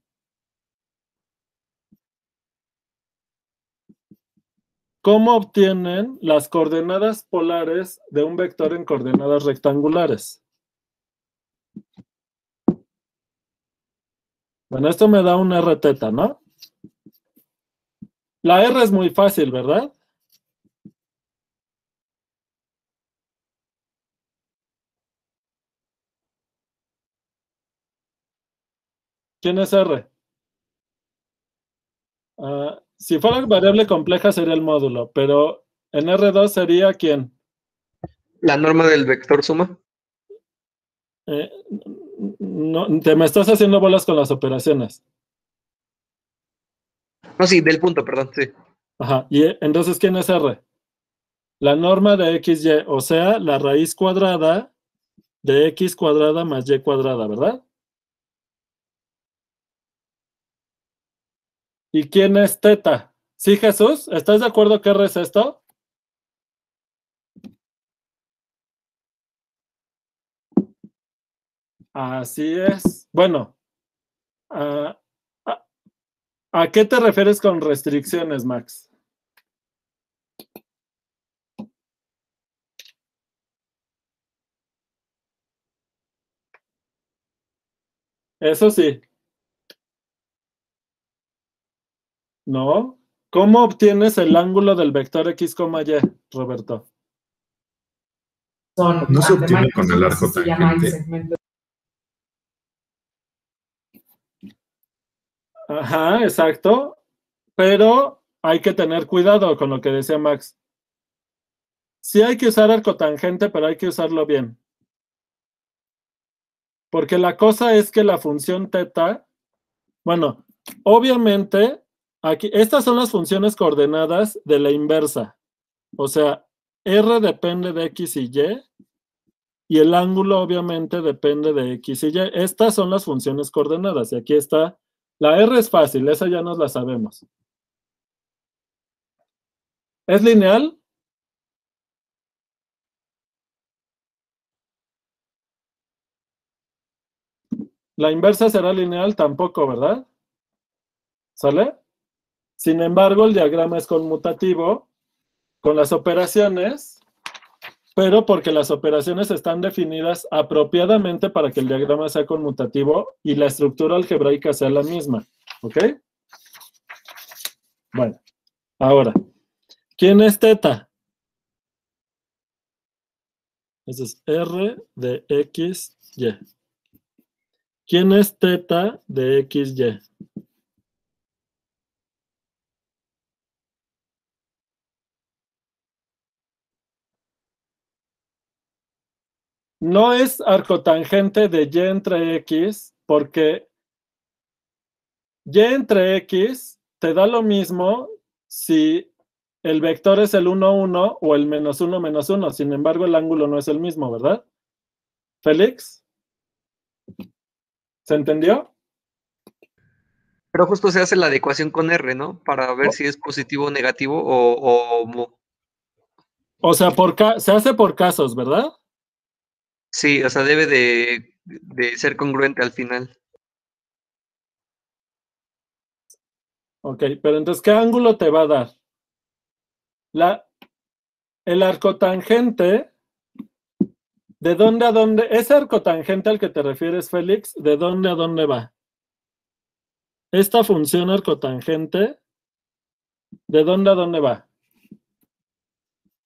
¿Cómo obtienen las coordenadas polares de un vector en coordenadas rectangulares? Bueno, esto me da un r teta, ¿no? La R es muy fácil, ¿verdad? ¿Quién es R? Si fuera variable compleja sería el módulo, pero en R2 sería ¿quién? La norma del vector suma. No, te me estás haciendo bolas con las operaciones. No, sí, del punto, perdón, sí. Ajá, y entonces ¿quién es R? La norma de XY, o sea, la raíz cuadrada de X cuadrada más Y cuadrada, ¿verdad? ¿Y quién es teta? ¿Sí, Jesús? ¿Estás de acuerdo que R es esto? Así es. Bueno, ¿a, a qué te refieres con restricciones, Max? Eso sí. ¿No? ¿Cómo obtienes el ángulo del vector x, y, Roberto? No se obtiene con el arco tangente. Ajá, exacto. Pero hay que tener cuidado con lo que decía Max. Sí hay que usar arco tangente, pero hay que usarlo bien. Porque la cosa es que la función teta, bueno, obviamente, aquí, estas son las funciones coordenadas de la inversa. O sea, R depende de X y Y el ángulo obviamente depende de X y Y. Estas son las funciones coordenadas. Y aquí está. La R es fácil, esa ya nos la sabemos. ¿Es lineal? La inversa será lineal tampoco, ¿verdad? ¿Sale? Sin embargo, el diagrama es conmutativo con las operaciones, pero porque las operaciones están definidas apropiadamente para que el diagrama sea conmutativo y la estructura algebraica sea la misma. ¿Ok? Bueno, ahora, ¿quién es teta? Ese es R de X, Y. ¿Quién es teta de X, Y? No es arcotangente de Y entre X, porque Y entre X te da lo mismo si el vector es el 1, 1 o el menos 1, menos 1. Sin embargo, el ángulo no es el mismo, ¿verdad? ¿Félix? ¿Se entendió? Pero justo se hace la adecuación con R, ¿no? Para ver si es positivo o negativo O sea, se hace por casos, ¿verdad? Sí, o sea, debe de ser congruente al final. Ok, pero entonces, ¿qué ángulo te va a dar? El arcotangente, ¿de dónde a dónde? Ese arcotangente al que te refieres, Félix, ¿de dónde a dónde va? Esta función arcotangente, ¿de dónde a dónde va?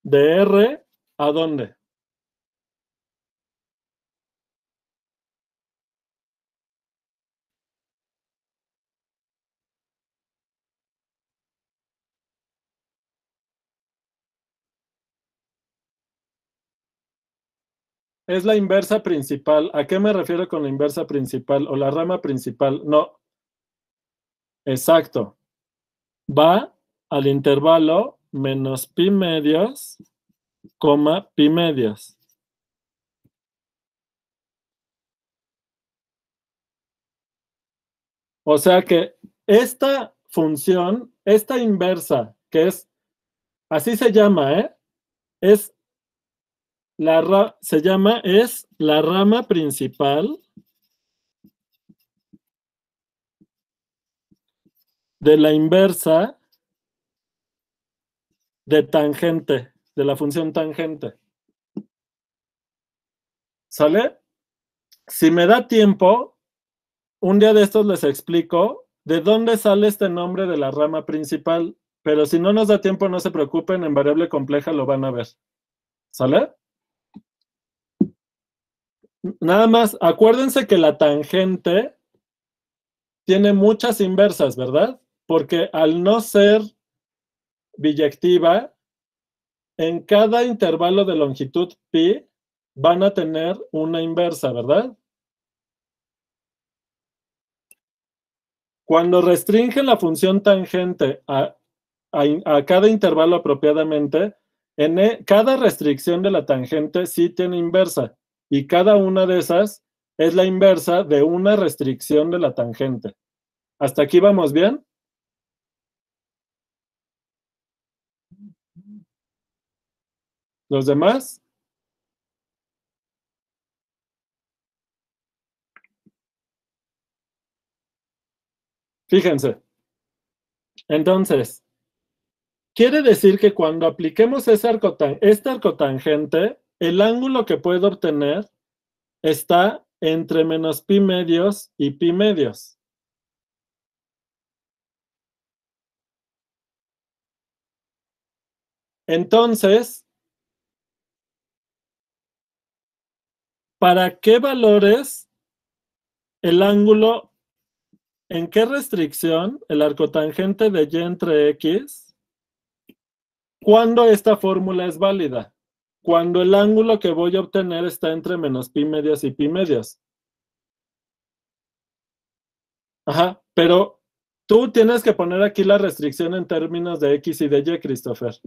¿De R a dónde? Es la inversa principal. ¿A qué me refiero con la inversa principal o la rama principal? No. Exacto. Va al intervalo menos pi medios, coma pi medios. O sea que esta función, esta inversa, que es, así se llama, es la rama principal de la inversa de tangente, de la función tangente. ¿Sale? Si me da tiempo, un día de estos les explico de dónde sale este nombre de la rama principal, pero si no nos da tiempo, no se preocupen, en variable compleja lo van a ver. ¿Sale? Nada más, acuérdense que la tangente tiene muchas inversas, ¿verdad? Porque al no ser biyectiva, en cada intervalo de longitud pi van a tener una inversa, ¿verdad? Cuando restringen la función tangente a cada intervalo apropiadamente, cada restricción de la tangente sí tiene inversa, y cada una de esas es la inversa de una restricción de la tangente. ¿Hasta aquí vamos bien? ¿Los demás? Fíjense. Entonces, quiere decir que cuando apliquemos este arcotangente, el ángulo que puedo obtener está entre menos pi medios y pi medios. Entonces, ¿para qué valores el ángulo, en qué restricción el arcotangente de y entre x, cuando esta fórmula es válida? Cuando el ángulo que voy a obtener está entre menos pi medios y pi medios. Ajá, pero tú tienes que poner aquí la restricción en términos de x y de y, Christopher.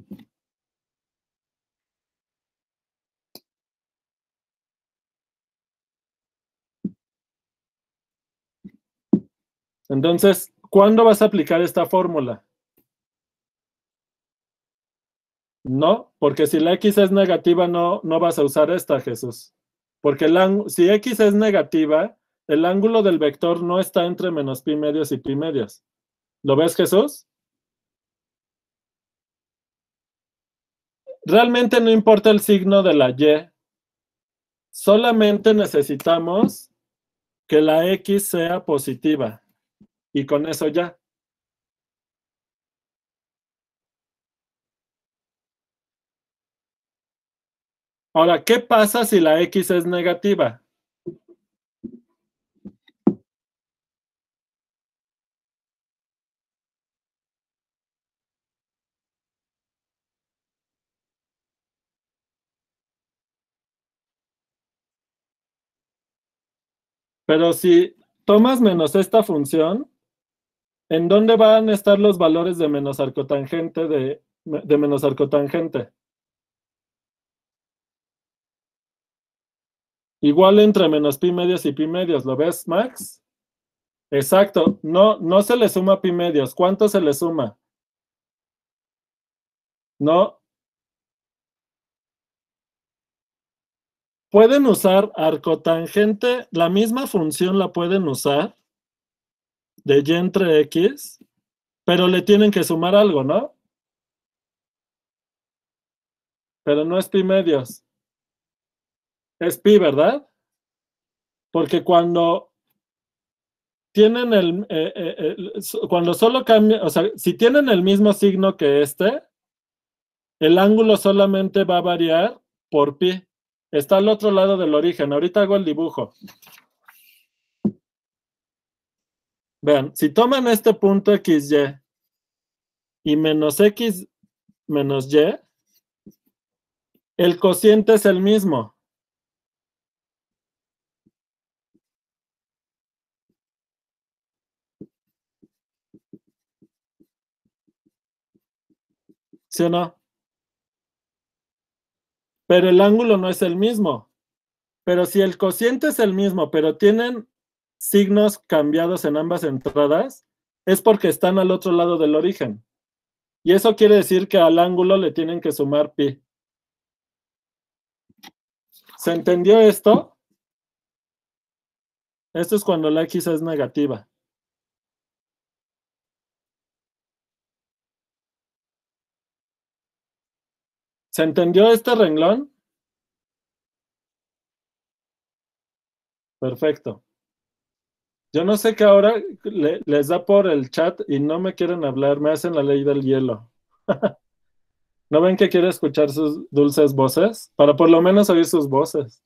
Entonces, ¿cuándo vas a aplicar esta fórmula? No, porque si la x es negativa, no vas a usar esta, Jesús. Porque si x es negativa, el ángulo del vector no está entre menos pi medios y pi medios. ¿Lo ves, Jesús? Realmente no importa el signo de la y. Solamente necesitamos que la x sea positiva. Y con eso ya. Ahora, ¿qué pasa si la x es negativa? Pero si tomas menos esta función, ¿en dónde van a estar los valores de menos arcotangente de menos arcotangente? Igual entre menos pi medios y pi medios, ¿lo ves, Max? Exacto, no se le suma pi medios. ¿Cuánto se le suma? No. Pueden usar arcotangente, la misma función la pueden usar de y entre x, pero le tienen que sumar algo, ¿no? Pero no es pi medios. Es pi, ¿verdad? Porque cuando tienen cuando solo cambia, o sea, si tienen el mismo signo que el ángulo solamente va a variar por pi. Está al otro lado del origen. Ahorita hago el dibujo. Vean, si toman este punto XY y menos X menos Y, el cociente es el mismo. ¿Sí o no? Pero el ángulo no es el mismo. Pero si el cociente es el mismo, pero tienen signos cambiados en ambas entradas, es porque están al otro lado del origen. Y eso quiere decir que al ángulo le tienen que sumar pi. ¿Se entendió esto? Esto es cuando la x es negativa. ¿Se entendió este renglón? Perfecto. Yo no sé qué ahora les da por el chat y no me quieren hablar, me hacen la ley del hielo. ¿No ven que quiero escuchar sus dulces voces? Para por lo menos oír sus voces.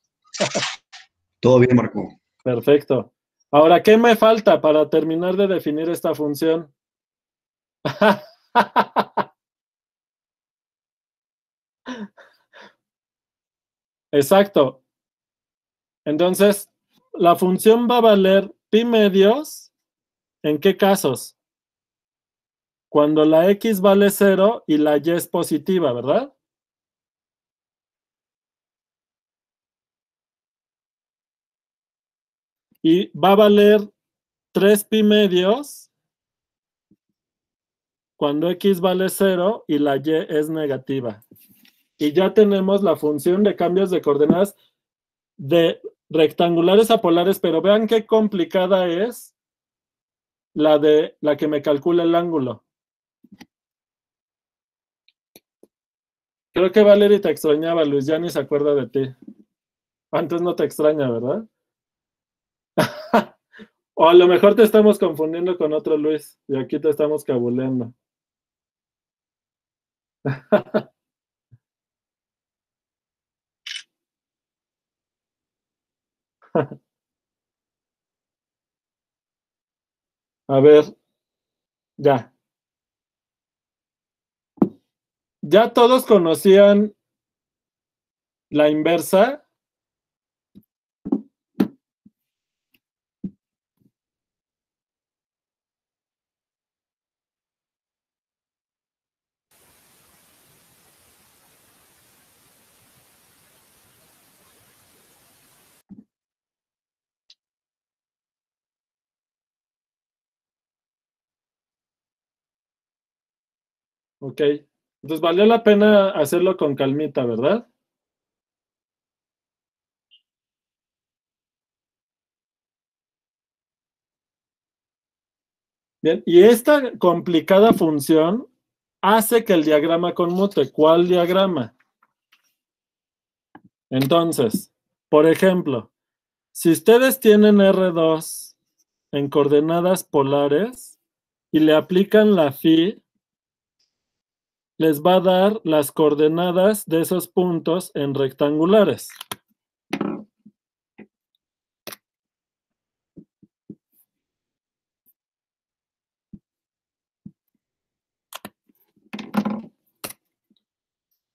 Todo bien, Marco. Perfecto. Ahora, ¿qué me falta para terminar de definir esta función? Exacto. Entonces, la función va a valer pi medios. ¿En qué casos? Cuando la x vale 0 y la y es positiva, ¿verdad? Y va a valer 3 pi medios cuando x vale 0 y la y es negativa. Y ya tenemos la función de cambios de coordenadas de rectangulares a polares, pero vean qué complicada es la que me calcula el ángulo. Creo que Valerie te extrañaba, Luis, ya ni se acuerda de ti. Antes no te extraña, ¿verdad? O a lo mejor te estamos confundiendo con otro Luis y aquí te estamos cabuleando. A ver, ya. ¿Ya todos conocían la inversa? Ok. Entonces valió la pena hacerlo con calmita, ¿verdad? Bien, y esta complicada función hace que el diagrama conmute. ¿Cuál diagrama? Entonces, por ejemplo, si ustedes tienen R2 en coordenadas polares y le aplican la phi, les va a dar las coordenadas de esos puntos en rectangulares.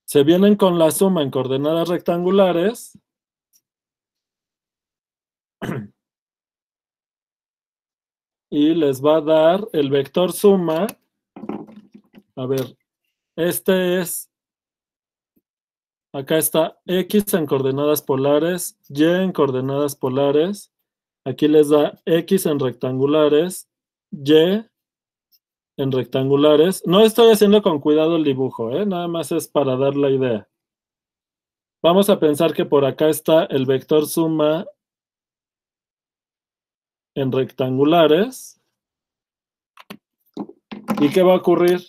Se vienen con la suma en coordenadas rectangulares. Y les va a dar el vector suma. A ver, este es, acá está X en coordenadas polares, Y en coordenadas polares. Aquí les da X en rectangulares, Y en rectangulares. No estoy haciendo con cuidado el dibujo, nada más es para dar la idea. Vamos a pensar que por acá está el vector suma en rectangulares. ¿Y qué va a ocurrir?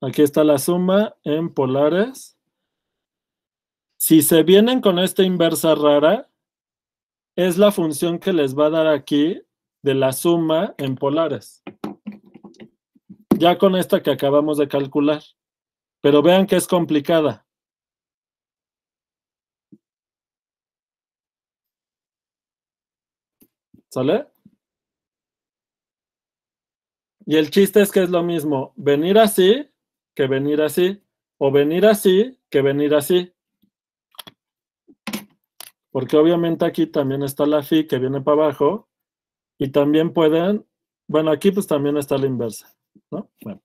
Aquí está la suma en polares. Si se vienen con esta inversa rara, es la función que les va a dar aquí de la suma en polares. Ya con esta que acabamos de calcular. Pero vean que es complicada. ¿Sale? Y el chiste es que es lo mismo venir así que venir así. O venir así que venir así. Porque obviamente aquí también está la phi que viene para abajo. Y también pueden, bueno, aquí pues también está la inversa, ¿no? Bueno.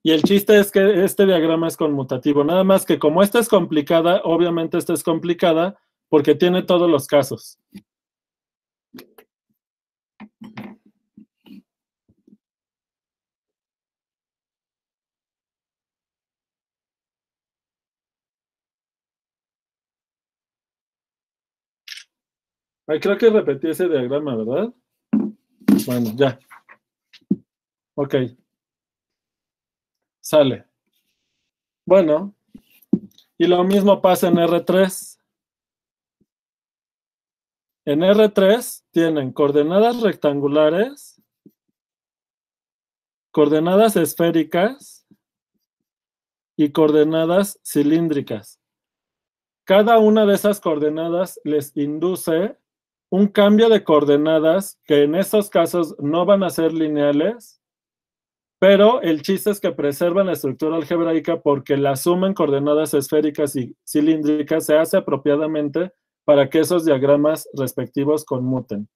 Y el chiste es que este diagrama es conmutativo. Nada más que como esta es complicada, obviamente esta es complicada porque tiene todos los casos. Ay, creo que repetí ese diagrama, ¿verdad? Bueno, ya. Ok. Sale. Bueno. Y lo mismo pasa en R3. En R3 tienen coordenadas rectangulares, coordenadas esféricas y coordenadas cilíndricas. Cada una de esas coordenadas les induce un cambio de coordenadas que en estos casos no van a ser lineales, pero el chiste es que preservan la estructura algebraica porque la suma en coordenadas esféricas y cilíndricas se hace apropiadamente para que esos diagramas respectivos conmuten.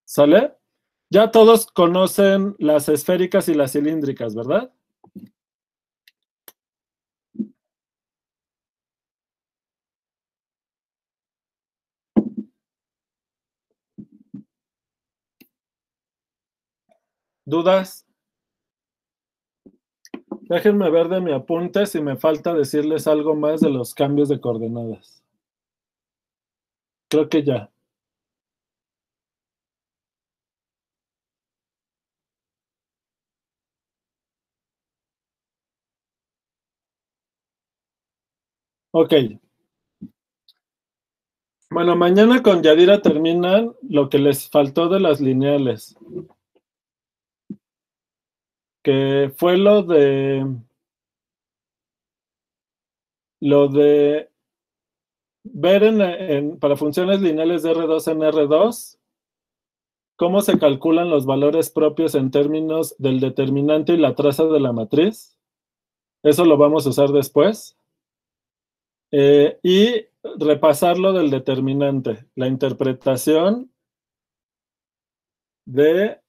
¿Sale? Ya todos conocen las esféricas y las cilíndricas, ¿verdad? ¿Dudas? Déjenme ver de mi apunte si me falta decirles algo más de los cambios de coordenadas. Creo que ya. Ok. Bueno, mañana con Yadira terminan lo que les faltó de las lineales. Que fue lo de ver para funciones lineales de R2 en R2 cómo se calculan los valores propios en términos del determinante y la traza de la matriz. Eso lo vamos a usar después. Y repasar lo del determinante, la interpretación del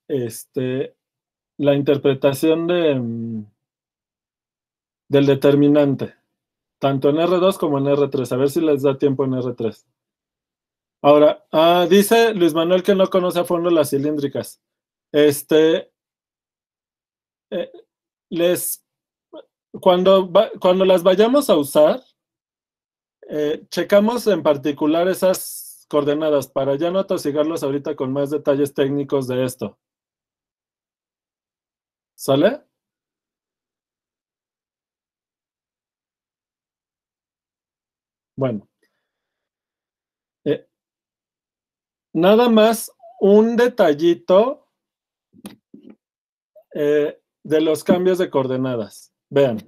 determinante, tanto en R2 como en R3. A ver si les da tiempo en R3. Ahora, dice Luis Manuel que no conoce a fondo las cilíndricas. Cuando las vayamos a usar, checamos en particular esas coordenadas para ya no atosigarlos ahorita con más detalles técnicos de esto. ¿Sale? Bueno. Nada más un detallito de los cambios de coordenadas. Vean.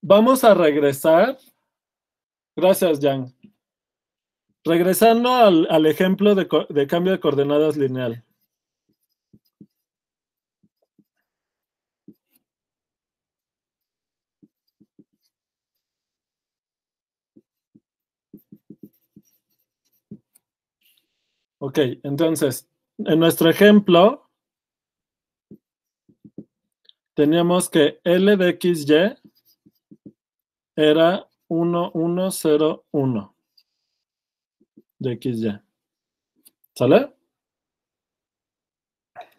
Vamos a regresar. Gracias, Jan. Regresando al ejemplo de cambio de coordenadas lineal. Ok, entonces, en nuestro ejemplo, teníamos que L de XY era 1, 1, 0, 1 de XY. ¿Sale?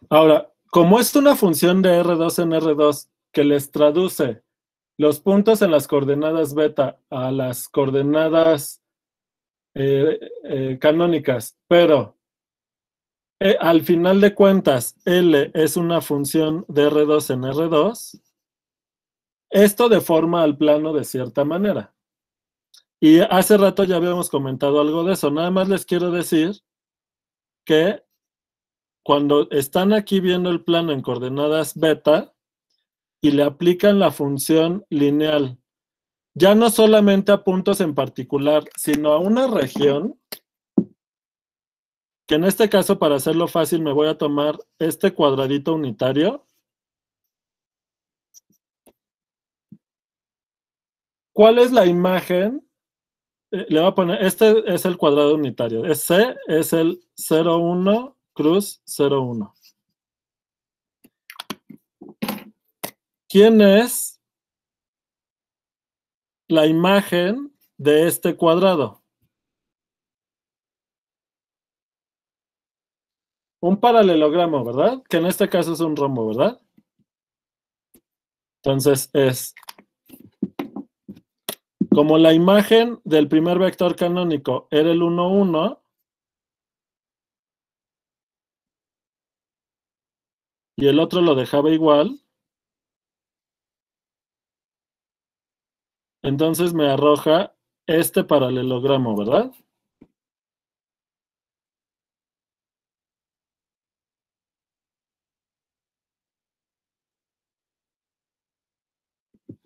Ahora, como es una función de R2 en R2 que les traduce los puntos en las coordenadas beta a las coordenadas canónicas, pero al final de cuentas L es una función de R2 en R2, esto deforma al plano de cierta manera. Y hace rato ya habíamos comentado algo de eso. Nada más les quiero decir que cuando están aquí viendo el plano en coordenadas beta y le aplican la función lineal, ya no solamente a puntos en particular, sino a una región, que en este caso, para hacerlo fácil, me voy a tomar este cuadradito unitario. ¿Cuál es la imagen? Le voy a poner, este es el cuadrado unitario. C es el 0, 1, cruz 0, 1. ¿Quién es la imagen de este cuadrado? Un paralelogramo, ¿verdad? Que en este caso es un rombo, ¿verdad? Entonces es como la imagen del primer vector canónico era el 1, 1, y el otro lo dejaba igual, entonces me arroja este paralelogramo, ¿verdad?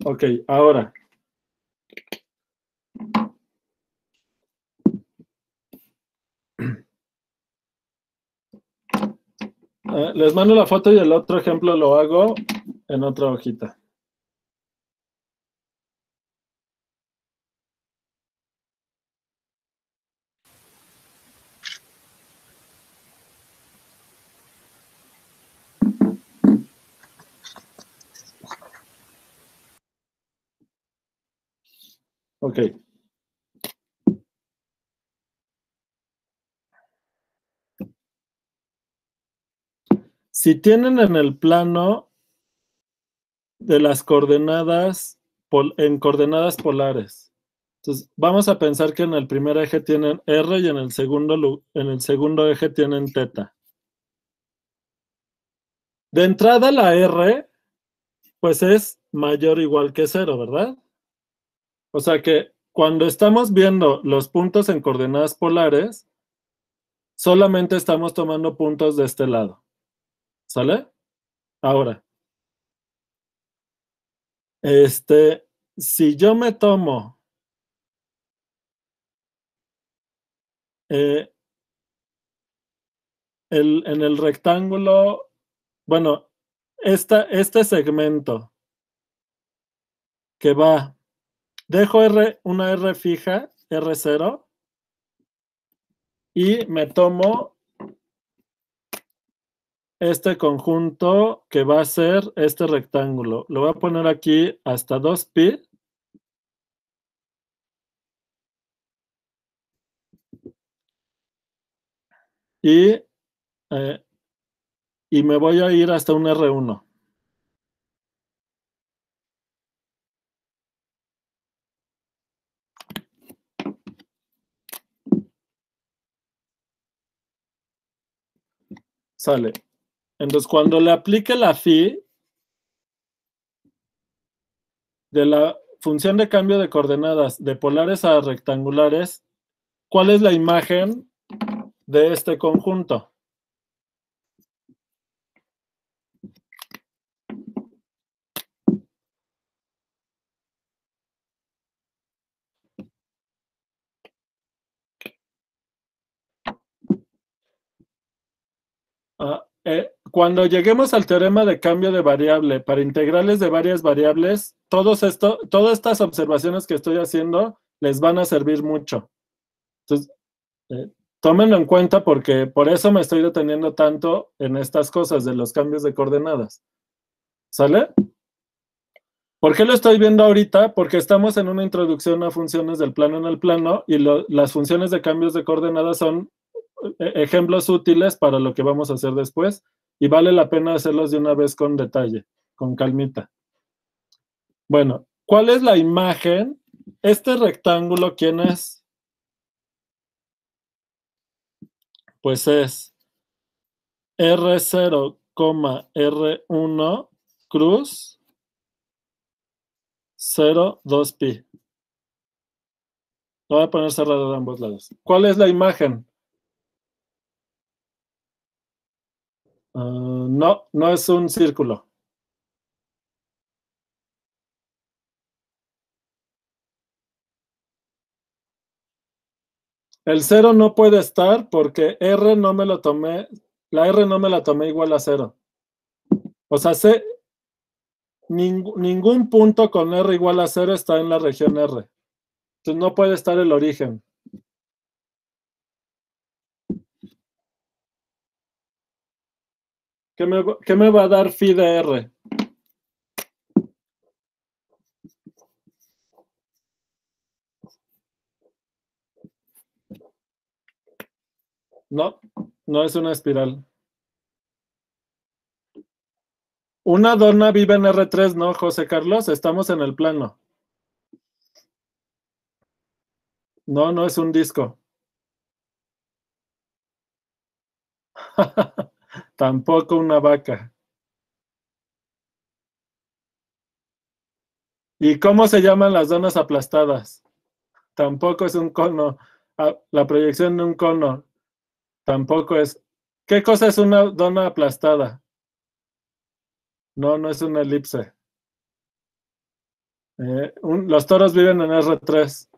Ok, ahora. Les mando la foto y el otro ejemplo lo hago en otra hojita. Ok. Si tienen en el plano de las coordenadas, en coordenadas polares, entonces vamos a pensar que en el primer eje tienen R y en el segundo eje tienen teta. De entrada la R pues es mayor o igual que 0, ¿verdad? O sea que cuando estamos viendo los puntos en coordenadas polares, solamente estamos tomando puntos de este lado. ¿Sale? Ahora, si yo me tomo en el rectángulo, bueno, este segmento que va, dejo una R fija, R0, y me tomo este conjunto que va a ser este rectángulo. Lo voy a poner aquí hasta 2pi. Y me voy a ir hasta un R1. Sale. Entonces, cuando le aplique la phi de la función de cambio de coordenadas de polares a rectangulares, ¿cuál es la imagen de este conjunto? Cuando lleguemos al teorema de cambio de variable para integrales de varias variables, todas estas observaciones que estoy haciendo les van a servir mucho. Entonces, tómenlo en cuenta porque por eso me estoy deteniendo tanto en estas cosas de los cambios de coordenadas. ¿Sale? ¿Por qué lo estoy viendo ahorita? Porque estamos en una introducción a funciones del plano en el plano y las funciones de cambios de coordenadas son ejemplos útiles para lo que vamos a hacer después y vale la pena hacerlos de una vez con detalle, con calmita. Bueno, ¿cuál es la imagen? Este rectángulo, ¿quién es? Pues es R0, R1 cruz 0, 2pi. Lo voy a poner cerrado de ambos lados. ¿Cuál es la imagen? No, no es un círculo. El 0 no puede estar porque R no me lo tomé, la R no me la tomé igual a 0. O sea, ningún punto con R igual a 0 está en la región R. Entonces no puede estar el origen. ¿Qué me va a dar phi de R? No, no es una espiral. Una dona vive en R3, ¿no, José Carlos? Estamos en el plano. No, no es un disco. Tampoco una vaca. ¿Y cómo se llaman las donas aplastadas? Tampoco es un cono. La proyección de un cono. Tampoco es. ¿Qué cosa es una dona aplastada? No, no es una elipse. Los toros viven en R3.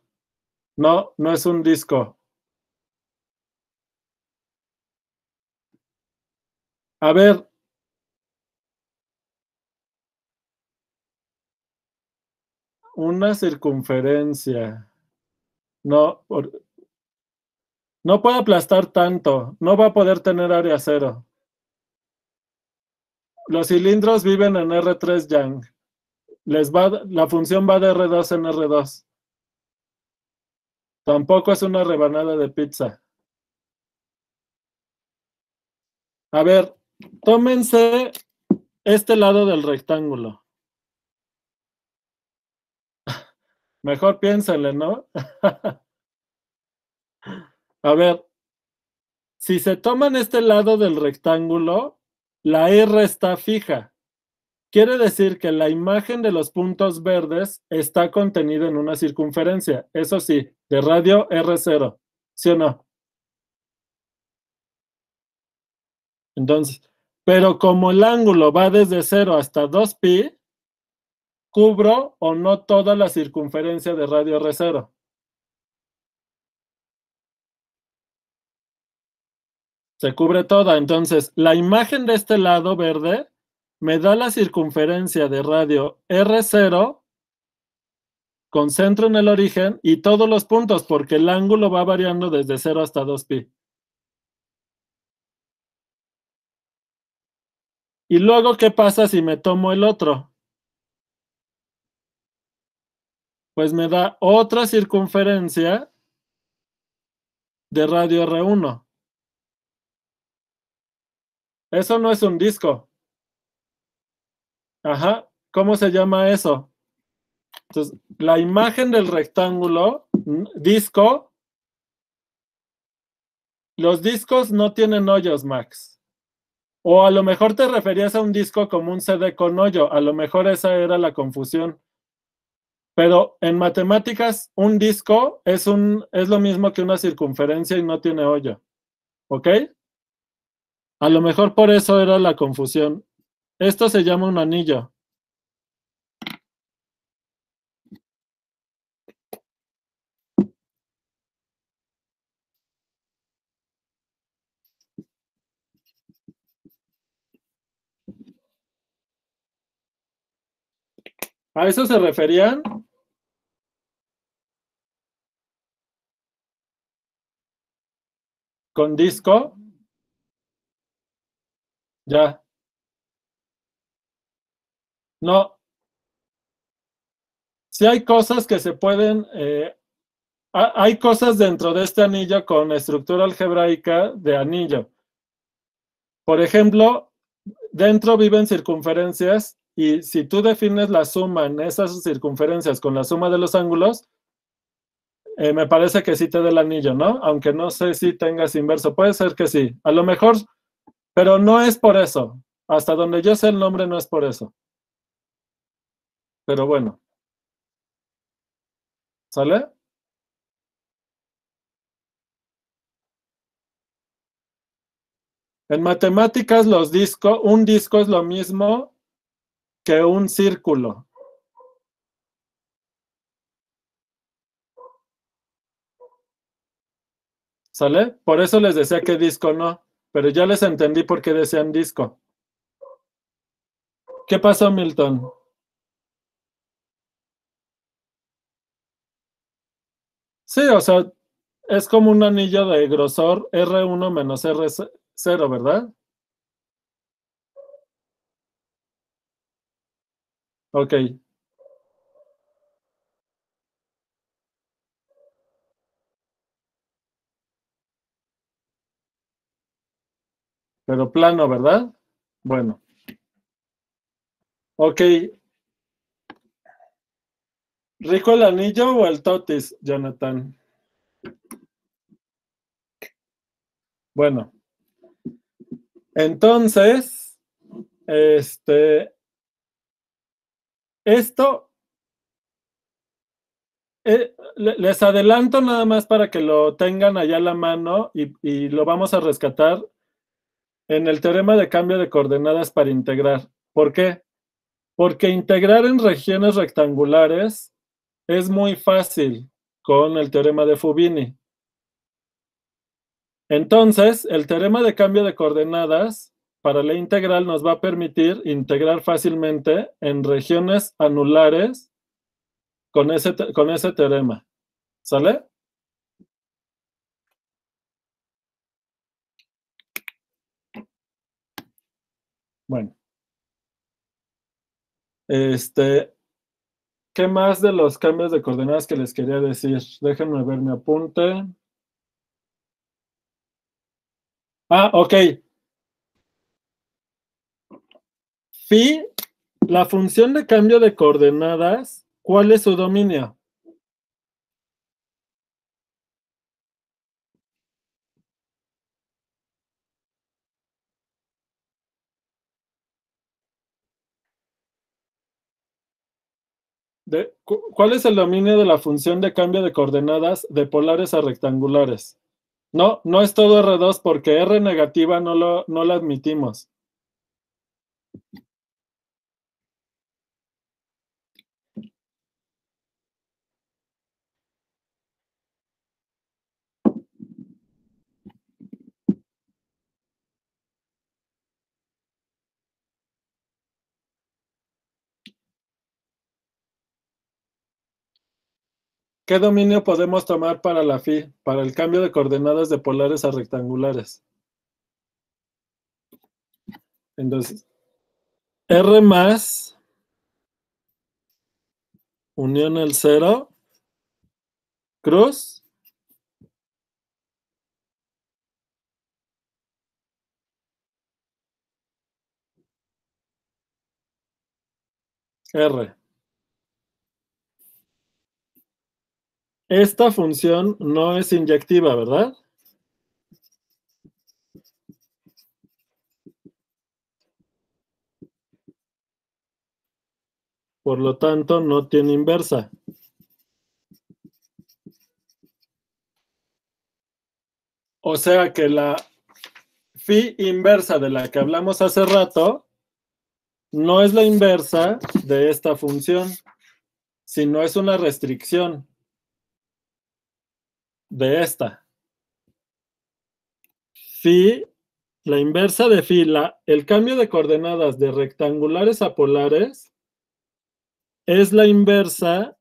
No, no es un disco. A ver. Una circunferencia. No, no puede aplastar tanto. No va a poder tener área cero. Los cilindros viven en R3 Yang. La función va de R2 en R2. Tampoco es una rebanada de pizza. A ver, tómense este lado del rectángulo. Mejor piénsenle, ¿no? A ver, si se toman este lado del rectángulo, la R está fija. quiere decir que la imagen de los puntos verdes está contenida en una circunferencia. Eso sí, de radio R0. ¿Sí o no? Entonces, pero como el ángulo va desde 0 hasta 2pi, ¿cubro o no toda la circunferencia de radio R0? Se cubre toda. Entonces, la imagen de este lado verde me da la circunferencia de radio R0 con centro en el origen y todos los puntos, porque el ángulo va variando desde 0 hasta 2pi. Y luego, ¿qué pasa si me tomo el otro? Pues me da otra circunferencia de radio R1. Eso no es un disco. Ajá. ¿Cómo se llama eso? Entonces, la imagen del rectángulo, disco, los discos no tienen hoyos, Max. O a lo mejor te referías a un disco como un CD con hoyo. A lo mejor esa era la confusión. Pero en matemáticas, un disco es lo mismo que una circunferencia y no tiene hoyo. ¿Ok? A lo mejor por eso era la confusión. Esto se llama un anillo. ¿A eso se referían? ¿Con disco? Ya. No. Sí hay cosas que se pueden... hay cosas dentro de este anillo con estructura algebraica de anillo. Por ejemplo, dentro viven circunferencias y si tú defines la suma en esas circunferencias con la suma de los ángulos, me parece que sí te da el anillo, ¿no? Aunque no sé si tengas inverso. Puede ser que sí. A lo mejor, pero no es por eso. Hasta donde yo sé el nombre no es por eso. Pero bueno. ¿Sale? En matemáticas, un disco es lo mismo que un círculo. ¿Sale? Por eso les decía que disco no, pero ya les entendí por qué decían disco. ¿Qué pasó, Milton? Sí, o sea, es como un anillo de grosor R1 menos R0, ¿verdad? Ok. Pero plano, ¿verdad? Bueno. Ok. ¿Rico el anillo o el totis, Jonathan? Bueno. Entonces, esto, les adelanto nada más para que lo tengan allá a la mano y lo vamos a rescatar en el teorema de cambio de coordenadas para integrar. ¿Por qué? Porque integrar en regiones rectangulares es muy fácil con el teorema de Fubini. Entonces, el teorema de cambio de coordenadas para la integral nos va a permitir integrar fácilmente en regiones anulares con ese teorema. ¿Sale? Bueno. ¿Qué más de los cambios de coordenadas que les quería decir? Déjenme ver mi apunte. Ok. Phi, la función de cambio de coordenadas, ¿cuál es su dominio? ¿Cuál es el dominio de la función de cambio de coordenadas de polares a rectangulares? No, no es todo R2 porque R negativa no la admitimos. ¿Qué dominio podemos tomar para la phi, para el cambio de coordenadas de polares a rectangulares? Entonces, R más unión el 0 cruz R. Esta función no es inyectiva, ¿verdad? Por lo tanto, no tiene inversa. O sea que la phi inversa de la que hablamos hace rato no es la inversa de esta función, sino es una restricción de esta. Phi, la inversa de phi, el cambio de coordenadas de rectangulares a polares es la inversa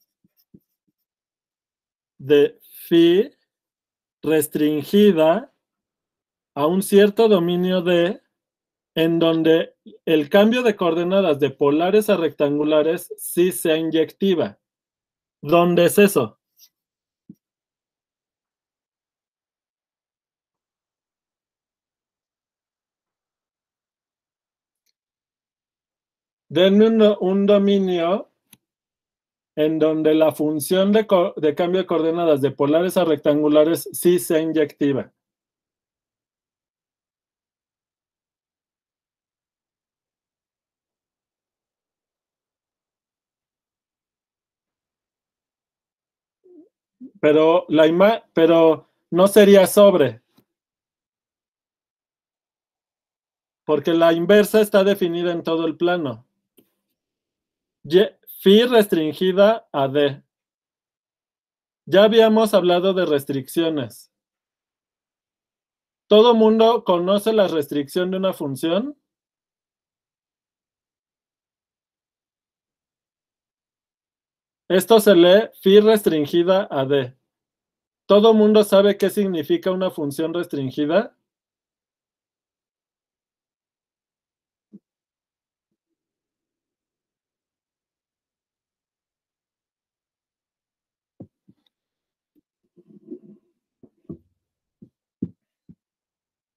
de phi restringida a un cierto dominio D en donde el cambio de coordenadas de polares a rectangulares sí sea inyectiva. ¿Dónde es eso? Denme un dominio en donde la función de cambio de coordenadas de polares a rectangulares sí sea inyectiva. Pero no sería sobre. Porque la inversa está definida en todo el plano. Phi restringida a D. Ya habíamos hablado de restricciones. ¿Todo mundo conoce la restricción de una función? Esto se lee phi restringida a D. ¿Todo mundo sabe qué significa una función restringida?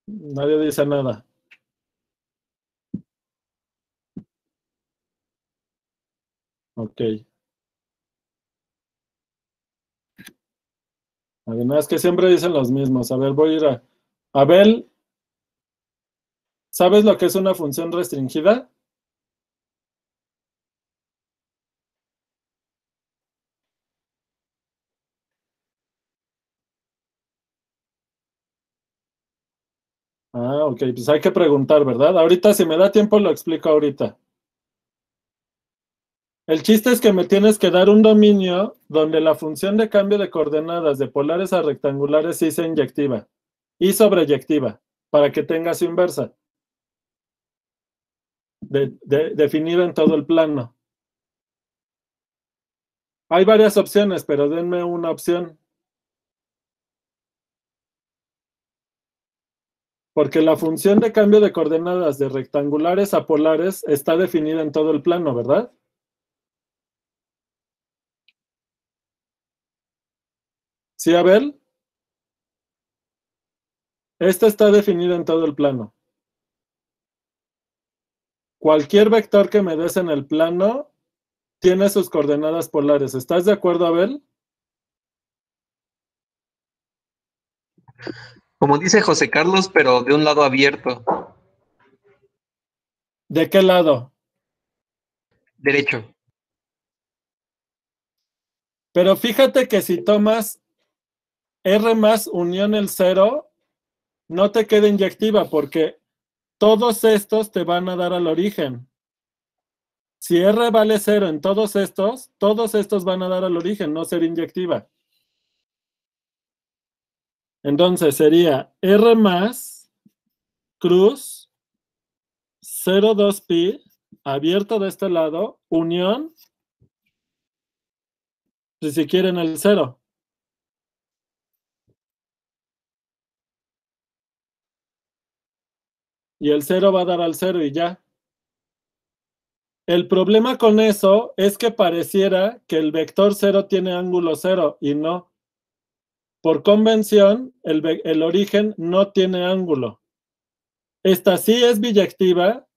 Nadie dice nada. Ok. Además que siempre dicen los mismos. A ver, voy a ir a... Abel, ¿sabes lo que es una función restringida? Ah, ok, pues hay que preguntar, ¿verdad? Ahorita, si me da tiempo, lo explico ahorita. El chiste es que me tienes que dar un dominio donde la función de cambio de coordenadas de polares a rectangulares sí sea inyectiva y sobreyectiva, para que tenga su inversa. Definida en todo el plano. Hay varias opciones, pero denme una opción. Porque la función de cambio de coordenadas de rectangulares a polares está definida en todo el plano, ¿verdad? ¿Sí, Abel? Esta está definida en todo el plano. Cualquier vector que me des en el plano tiene sus coordenadas polares. ¿Estás de acuerdo, Abel? Como dice José Carlos, pero de un lado abierto. ¿De qué lado? Derecho. Pero fíjate que si tomas R más unión el 0, no te queda inyectiva porque todos estos te van a dar al origen. Si R vale 0 en todos estos van a dar al origen, no ser inyectiva. Entonces sería R más cruz 0,2 pi abierto de este lado, unión, si quieren el 0. Y el 0 va a dar al 0 y ya. El problema con eso es que pareciera que el vector 0 tiene ángulo 0 y no. Por convención, el origen no tiene ángulo. Esta sí es biyectiva,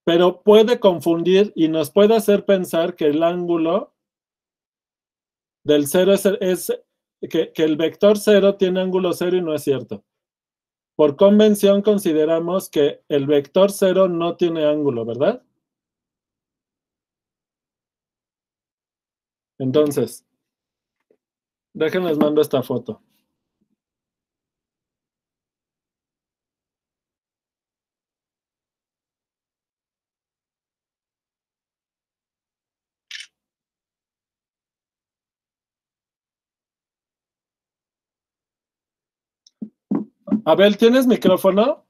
pero puede confundir y nos puede hacer pensar que el ángulo del 0 que el vector 0 tiene ángulo 0 y no es cierto. Por convención consideramos que el vector 0 no tiene ángulo, ¿verdad? Entonces, déjenles mando esta foto. Abel, ¿tienes micrófono?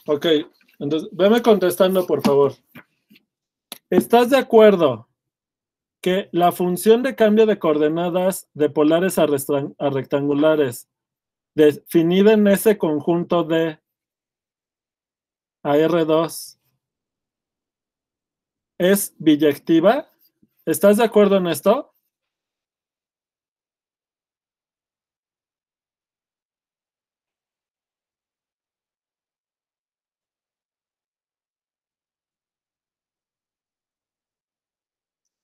Ok, entonces, veme contestando, por favor. ¿Estás de acuerdo que la función de cambio de coordenadas de polares a rectangulares definida en ese conjunto de AR2 es biyectiva? ¿Estás de acuerdo en esto?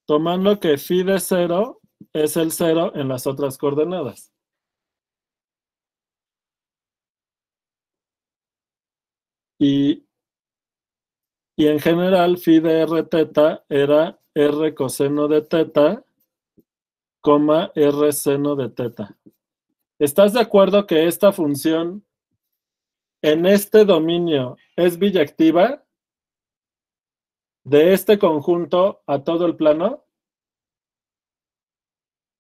Tomando que phi de 0 es el 0 en las otras coordenadas. Y en general, phi de r teta era r coseno de teta, coma r seno de teta. ¿Estás de acuerdo que esta función en este dominio es biyectiva de este conjunto a todo el plano?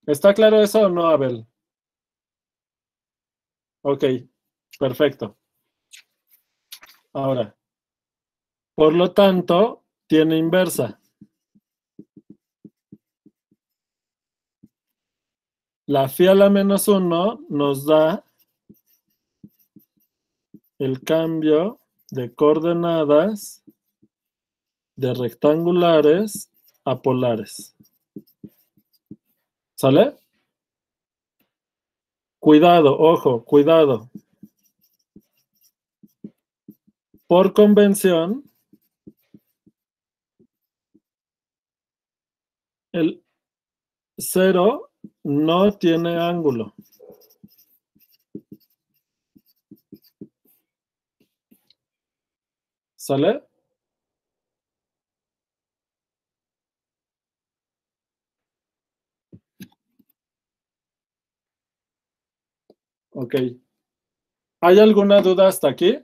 ¿Está claro eso o no, Abel? Ok, perfecto. Ahora, por lo tanto, tiene inversa. La phi a la menos 1 nos da el cambio de coordenadas de rectangulares a polares. ¿Sale? Cuidado, ojo, cuidado. Por convención, el 0 no tiene ángulo. ¿Sale? Ok. ¿Hay alguna duda hasta aquí?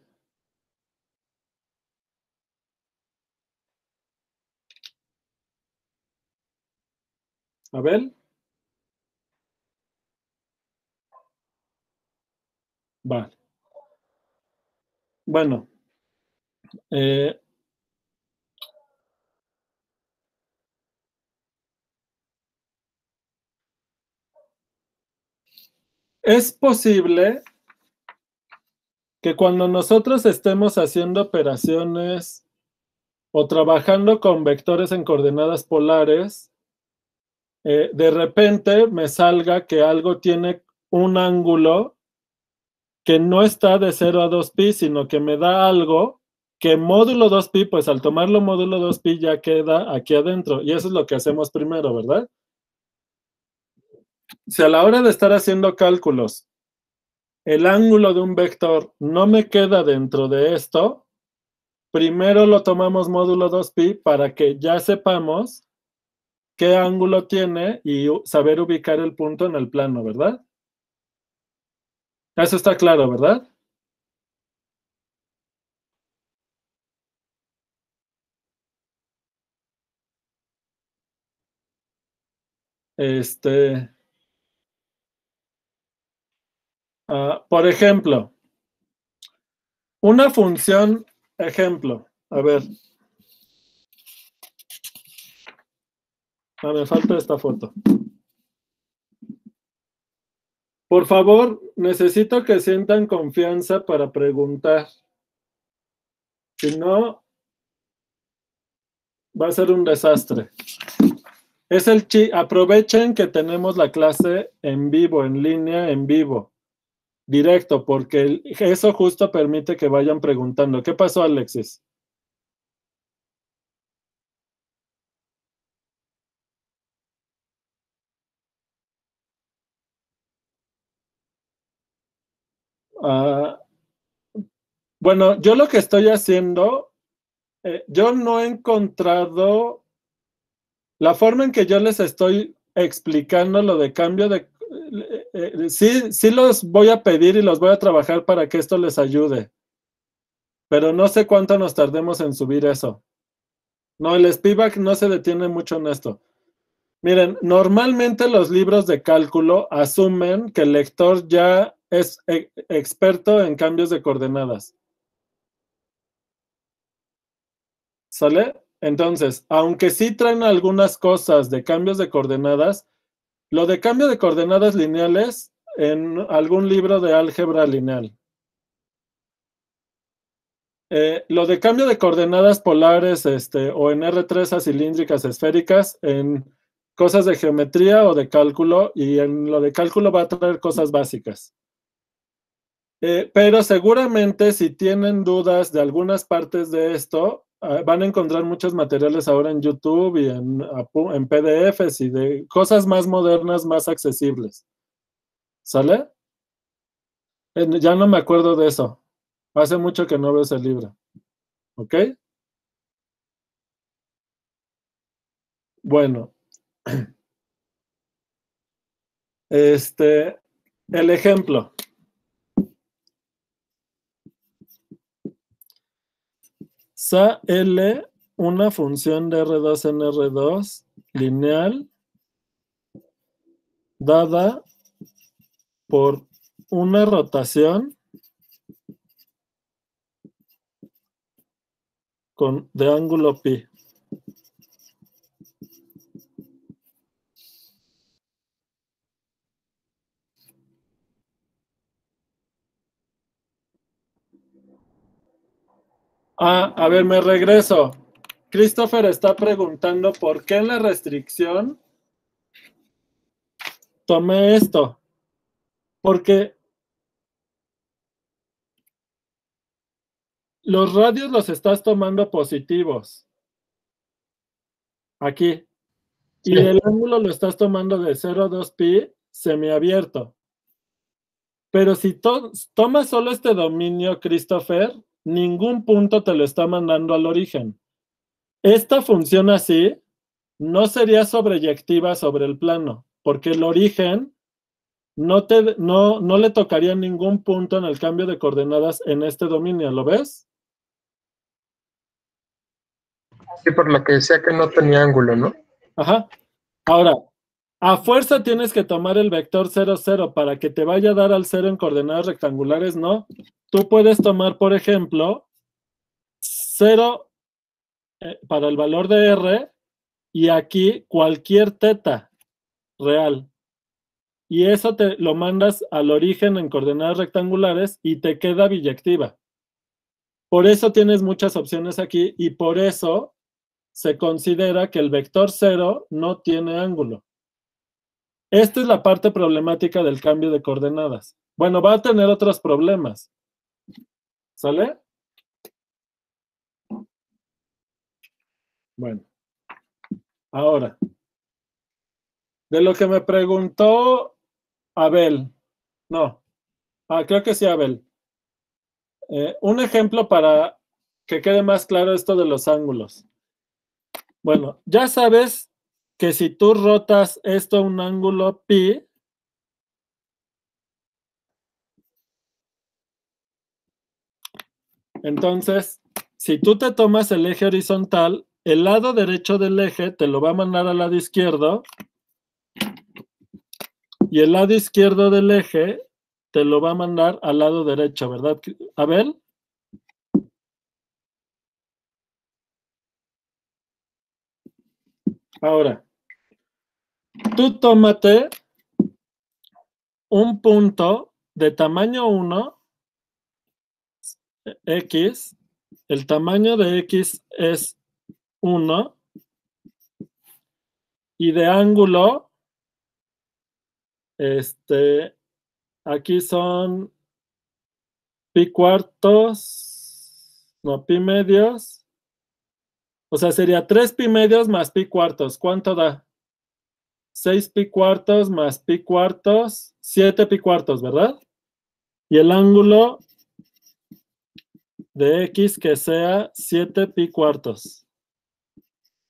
Abel. Vale. Bueno. Es posible que cuando nosotros estemos haciendo operaciones o trabajando con vectores en coordenadas polares, de repente me salga que algo tiene un ángulo que no está de 0 a 2pi, sino que me da algo que módulo 2pi, pues al tomarlo módulo 2pi ya queda aquí adentro. Y eso es lo que hacemos primero, ¿verdad? Si a la hora de estar haciendo cálculos el ángulo de un vector no me queda dentro de esto, primero lo tomamos módulo 2pi para que ya sepamos qué ángulo tiene y saber ubicar el punto en el plano, ¿verdad? Eso está claro, ¿verdad? Por ejemplo, una función, ejemplo, a ver. Me falta esta foto. Por favor, necesito que sientan confianza para preguntar. Si no, va a ser un desastre. Aprovechen que tenemos la clase en vivo, en línea, en vivo, directo, porque eso justo permite que vayan preguntando. ¿Qué pasó, Alexis? Bueno, yo lo que estoy haciendo, yo no he encontrado la forma en que yo les estoy explicando lo de cambio de... sí los voy a pedir y los voy a trabajar para que esto les ayude. Pero no sé cuánto nos tardemos en subir eso. No, el Spivak no se detiene mucho en esto. Miren, normalmente los libros de cálculo asumen que el lector ya es experto en cambios de coordenadas. ¿Sale? Entonces, aunque sí traen algunas cosas de cambios de coordenadas, lo de cambio de coordenadas lineales en algún libro de álgebra lineal. Lo de cambio de coordenadas polares o en R3 acilíndricas esféricas en cosas de geometría o de cálculo, y en lo de cálculo va a traer cosas básicas. Pero seguramente si tienen dudas de algunas partes de esto, van a encontrar muchos materiales ahora en YouTube y en PDFs y de cosas más modernas, más accesibles. ¿Sale? Ya no me acuerdo de eso. Hace mucho que no veo ese libro. ¿Ok? Bueno. El ejemplo. Sa L, una función de R2 en R2 lineal dada por una rotación de ángulo pi. A ver, me regreso. Christopher está preguntando por qué en la restricción tomé esto. Porque los radios los estás tomando positivos. Aquí. Y el ángulo lo estás tomando de 0 a 2 pi semiabierto. Pero si tomas solo este dominio, Christopher, ningún punto te lo está mandando al origen. Esta función así no sería sobreyectiva sobre el plano, porque el origen no le tocaría ningún punto en el cambio de coordenadas en este dominio. ¿Lo ves? Sí, por lo que decía que no tenía ángulo, ¿no? Ajá. Ahora, a fuerza tienes que tomar el vector 0, 0 para que te vaya a dar al 0 en coordenadas rectangulares, ¿no? Tú puedes tomar, por ejemplo, 0 para el valor de R y aquí cualquier teta real. Y eso te lo mandas al origen en coordenadas rectangulares y te queda biyectiva. Por eso tienes muchas opciones aquí y por eso se considera que el vector 0 no tiene ángulo. Esta es la parte problemática del cambio de coordenadas. Bueno, va a tener otros problemas. ¿Sale? Bueno. Ahora, de lo que me preguntó Abel. No, Creo que sí, Abel. Un ejemplo para que quede más claro esto de los ángulos. Bueno, ya sabes que si tú rotas esto a un ángulo pi, entonces, si tú te tomas el eje horizontal, el lado derecho del eje te lo va a mandar al lado izquierdo y el lado izquierdo del eje te lo va a mandar al lado derecho, ¿verdad, Abel? Ahora, tú tómate un punto de tamaño 1, X, el tamaño de X es 1, y de ángulo, aquí son pi cuartos, no, pi medios, o sea, sería 3 pi medios más pi cuartos. ¿Cuánto da? 6 pi cuartos más pi cuartos, 7 pi cuartos, ¿verdad? Y el ángulo de X que sea 7 pi cuartos.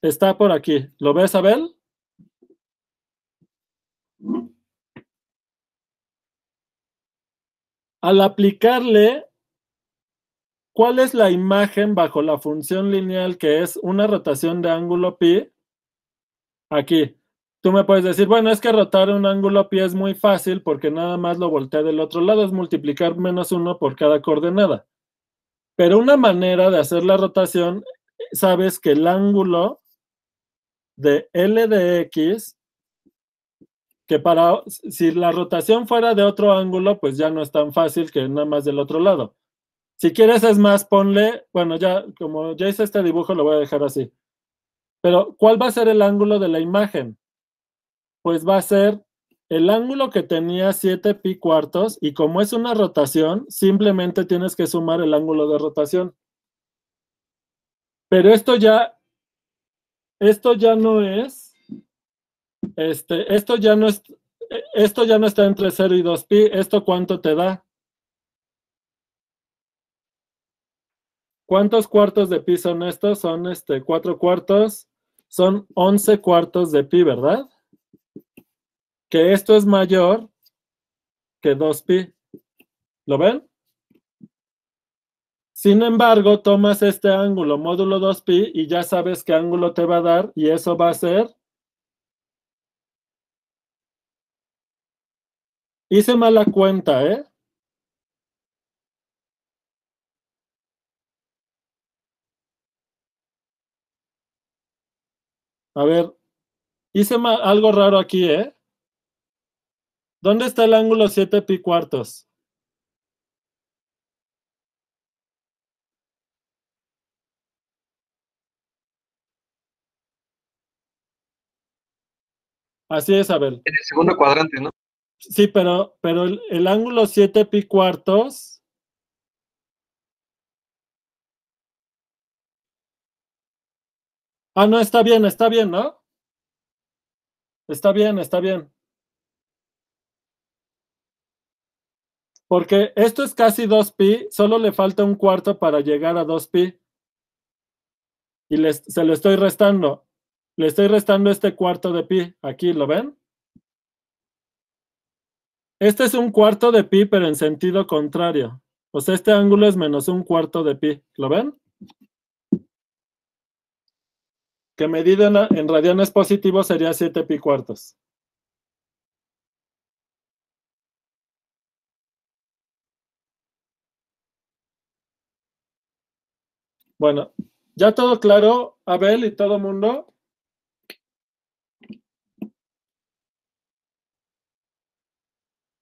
Está por aquí. ¿Lo ves, Abel? Al aplicarle, ¿cuál es la imagen bajo la función lineal que es una rotación de ángulo pi? Aquí. Tú me puedes decir, bueno, es que rotar un ángulo pi es muy fácil porque nada más lo voltea del otro lado, es multiplicar -1 por cada coordenada. Pero una manera de hacer la rotación, sabes que el ángulo de L de X, que si la rotación fuera de otro ángulo, pues ya no es tan fácil que nada más del otro lado. Si quieres, es más, ponle, bueno, ya, como ya hice este dibujo, lo voy a dejar así. Pero, ¿cuál va a ser el ángulo de la imagen? Pues va a ser el ángulo que tenía 7 pi cuartos, y como es una rotación, simplemente tienes que sumar el ángulo de rotación. Pero esto ya no es, esto ya no está entre 0 y 2 pi. ¿Esto cuánto te da? ¿Cuántos cuartos de pi son estos? Son 4 cuartos, son 11 cuartos de pi, ¿verdad? Que esto es mayor que 2 pi. ¿Lo ven? Sin embargo, tomas este ángulo módulo 2 pi y ya sabes qué ángulo te va a dar, y eso va a ser... Hice mala cuenta, ¿eh? A ver, hice algo raro aquí, ¿eh? ¿Dónde está el ángulo 7 pi cuartos? Así es, Abel. En el segundo cuadrante, ¿no? Sí, pero el ángulo 7 pi cuartos... no, está bien, ¿no? Está bien. Porque esto es casi 2 pi, solo le falta un cuarto para llegar a 2 pi. Y se lo estoy restando. Le estoy restando este cuarto de pi. Aquí, ¿lo ven? Este es un cuarto de pi, pero en sentido contrario. O sea, este ángulo es menos un cuarto de pi. ¿Lo ven? Que medido en radianes positivos sería 7 pi cuartos. Bueno, ¿ya todo claro, Abel y todo mundo?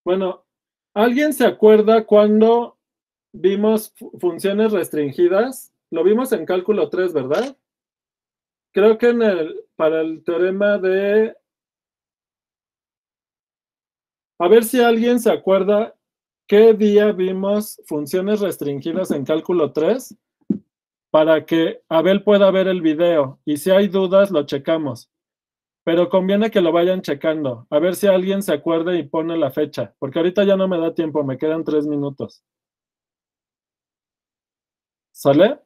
Bueno, ¿alguien se acuerda cuando vimos funciones restringidas? Lo vimos en cálculo 3, ¿verdad? Creo que para el teorema de... A ver si alguien se acuerda qué día vimos funciones restringidas en cálculo 3, para que Abel pueda ver el video. Y si hay dudas, lo checamos. Pero conviene que lo vayan checando. A ver si alguien se acuerda y pone la fecha. Porque ahorita ya no me da tiempo, me quedan 3 minutos. ¿Sale?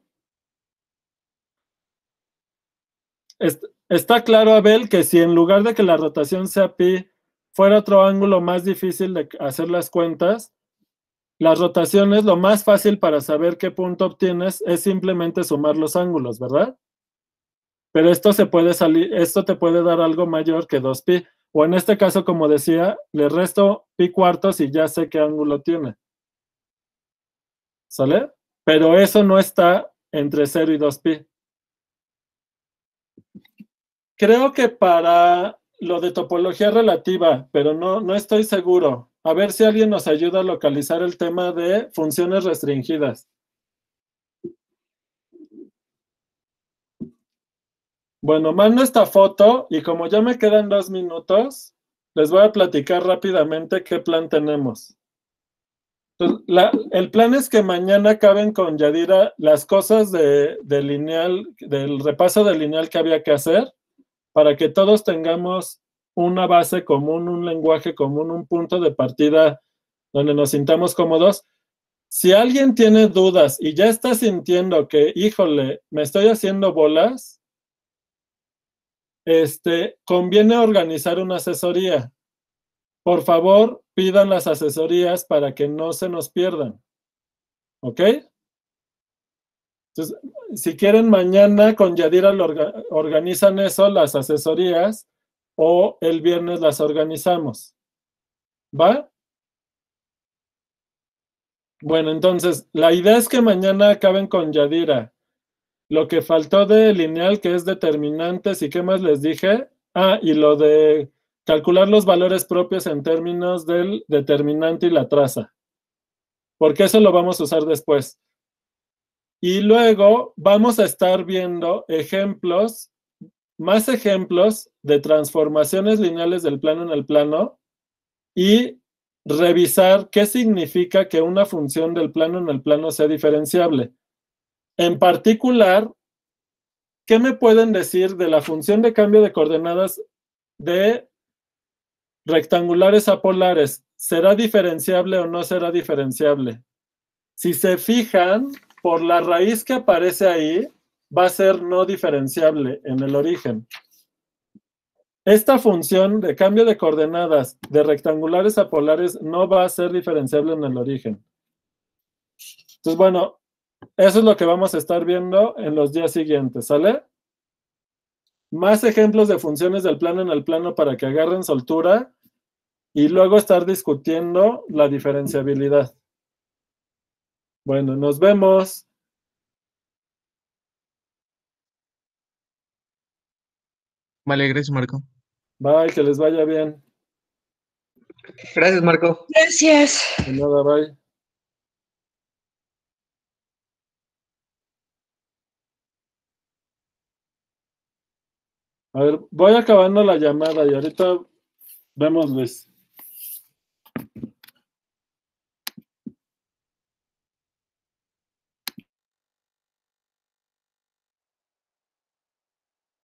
Está claro, Abel, que si en lugar de que la rotación sea pi, fuera otro ángulo más difícil de hacer las cuentas, las rotaciones, lo más fácil para saber qué punto obtienes es simplemente sumar los ángulos, ¿verdad? Pero esto te puede dar algo mayor que 2pi. O en este caso, como decía, le resto pi cuartos y ya sé qué ángulo tiene. ¿Sale? Pero eso no está entre 0 y 2pi. Creo que para lo de topología relativa, pero no estoy seguro. A ver si alguien nos ayuda a localizar el tema de funciones restringidas. Bueno, mando esta foto y como ya me quedan 2 minutos, les voy a platicar rápidamente qué plan tenemos. Entonces, el plan es que mañana acaben con Yadira las cosas del repaso del lineal que había que hacer, para que todos tengamos una base común, un lenguaje común, un punto de partida donde nos sintamos cómodos. Si alguien tiene dudas y ya está sintiendo que, híjole, me estoy haciendo bolas, conviene organizar una asesoría. Por favor, pidan las asesorías para que no se nos pierdan. ¿Ok? Entonces, si quieren, mañana con Yadira organizan eso, las asesorías, o el viernes las organizamos. ¿Va? Bueno, entonces, la idea es que mañana acaben con Yadira. Lo que faltó de lineal, que es determinantes, ¿y qué más les dije? Ah, y lo de calcular los valores propios en términos del determinante y la traza. Porque eso lo vamos a usar después. Y luego vamos a estar viendo más ejemplos de transformaciones lineales del plano en el plano y revisar qué significa que una función del plano en el plano sea diferenciable. En particular, ¿qué me pueden decir de la función de cambio de coordenadas de rectangulares a polares? ¿Será diferenciable o no será diferenciable? Si se fijan, por la raíz que aparece ahí, va a ser no diferenciable en el origen. Esta función de cambio de coordenadas de rectangulares a polares no va a ser diferenciable en el origen. Entonces, bueno, eso es lo que vamos a estar viendo en los días siguientes, ¿sale? Más ejemplos de funciones del plano en el plano para que agarren soltura y luego estar discutiendo la diferenciabilidad. Bueno, nos vemos. Vale, gracias, Marco. Bye, que les vaya bien. Gracias, Marco. Gracias. De nada, bye. A ver, voy acabando la llamada y ahorita vemos, Luis.